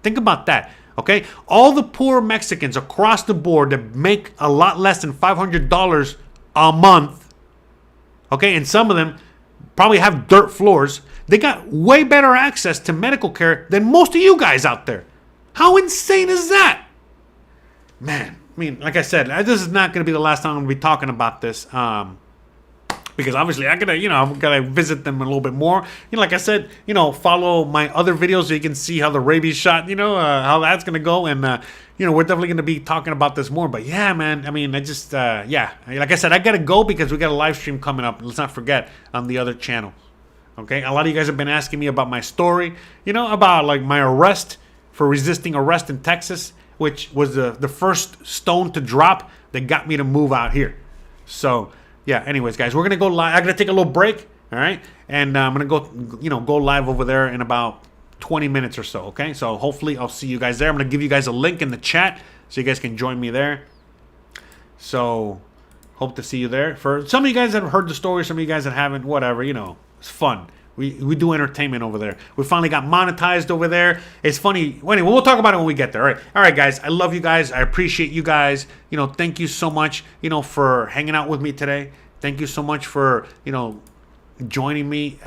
Think about that, okay? All the poor Mexicans across the board that make a lot less than $500 a month, okay, and some of them probably have dirt floors, they got way better access to medical care than most of you guys out there. How insane is that? Man, I mean, like I said, this is not going to be the last time I'm going to be talking about this. Because obviously I'm gotta visit them a little bit more. You know, like I said, you know, follow my other videos so you can see how the rabies shot, you know, how that's gonna go. And you know, we're definitely gonna be talking about this more. But yeah, man, I mean, I just yeah, like I said, I gotta go because we got a live stream coming up. Let's not forget, on the other channel. Okay, a lot of you guys have been asking me about my story, you know, about like my arrest for resisting arrest in Texas, which was the first stone to drop that got me to move out here. So yeah, anyways, guys, we're going to go live. I'm going to take a little break, all right? And I'm going to go live over there in about 20 minutes or so, okay? So hopefully I'll see you guys there. I'm going to give you guys a link in the chat so you guys can join me there. So hope to see you there. For some of you guys that have heard the story, some of you guys that haven't, whatever, you know, it's fun. We do entertainment over there. We finally got monetized over there. It's funny. Well, anyway, we'll talk about it when we get there. All right, guys. I love you guys. I appreciate you guys. You know, thank you so much, you know, for hanging out with me today. Thank you so much for, you know, joining me,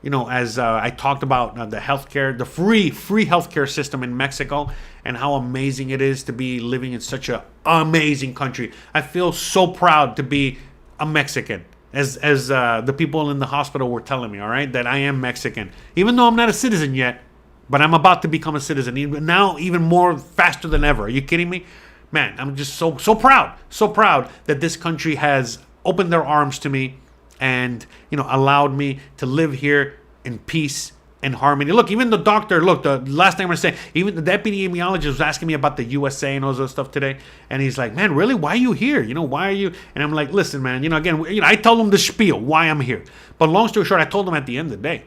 you know, as I talked about the healthcare, the free healthcare system in Mexico and how amazing it is to be living in such an amazing country. I feel so proud to be a Mexican. As the people in the hospital were telling me, all right, that I am Mexican. Even though I'm not a citizen yet, but I'm about to become a citizen. Even more faster than ever. Are you kidding me? Man, I'm just so proud. So proud that this country has opened their arms to me and, you know, allowed me to live here in peace and harmony. Look, even the doctor, the last thing I'm going to say, even the epidemiologist was asking me about the USA and all that stuff today. And he's like, man, really? Why are you here? You know, why are you? And I'm like, listen, man, you know, again, you know, I told him the spiel, why I'm here. But long story short, I told him at the end of the day,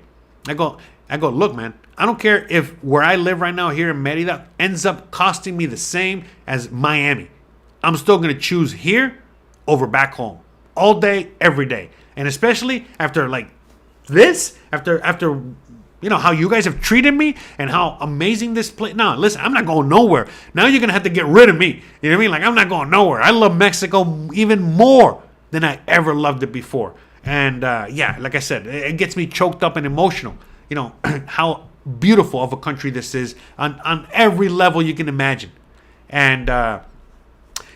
I go, I go, look, man, I don't care if where I live right now here in Merida ends up costing me the same as Miami. I'm still going to choose here over back home all day, every day. And especially after like this, after how you guys have treated me and how amazing this place. No, listen, I'm not going nowhere. Now you're going to have to get rid of me. You know what I mean? Like, I'm not going nowhere. I love Mexico even more than I ever loved it before. And yeah, like I said, it gets me choked up and emotional. You know, how beautiful of a country this is on every level you can imagine. And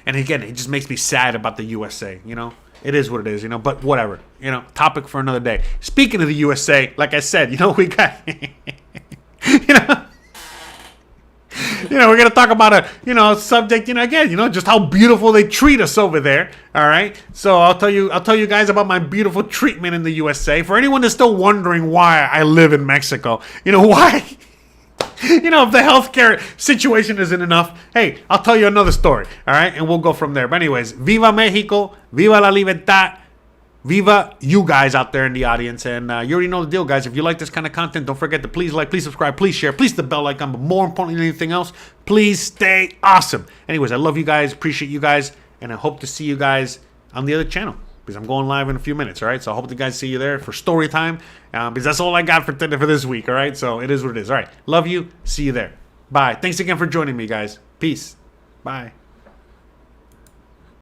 again, it just makes me sad about the USA, you know. It is what it is, you know, but whatever, you know, topic for another day. Speaking of the USA, like I said, you know, we got, we're going to talk about a, subject, again, just how beautiful they treat us over there. All right. So I'll tell you guys about my beautiful treatment in the USA. For anyone that's still wondering why I live in Mexico, why? If the healthcare situation isn't enough, hey, I'll tell you another story, all right? And we'll go from there. But anyways, Viva Mexico, Viva la Libertad, Viva you guys out there in the audience. And you already know the deal, guys. If you like this kind of content, don't forget to please like, please subscribe, please share, please the bell icon. But more importantly than anything else, please stay awesome. Anyways, I love you guys, appreciate you guys, and I hope to see you guys on the other channel, because I'm going live in a few minutes, all right? So I hope the guys see you there for story time, because that's all I got for this week, all right? So it is what it is. All right, love you. See you there. Bye. Thanks again for joining me, guys. Peace. Bye.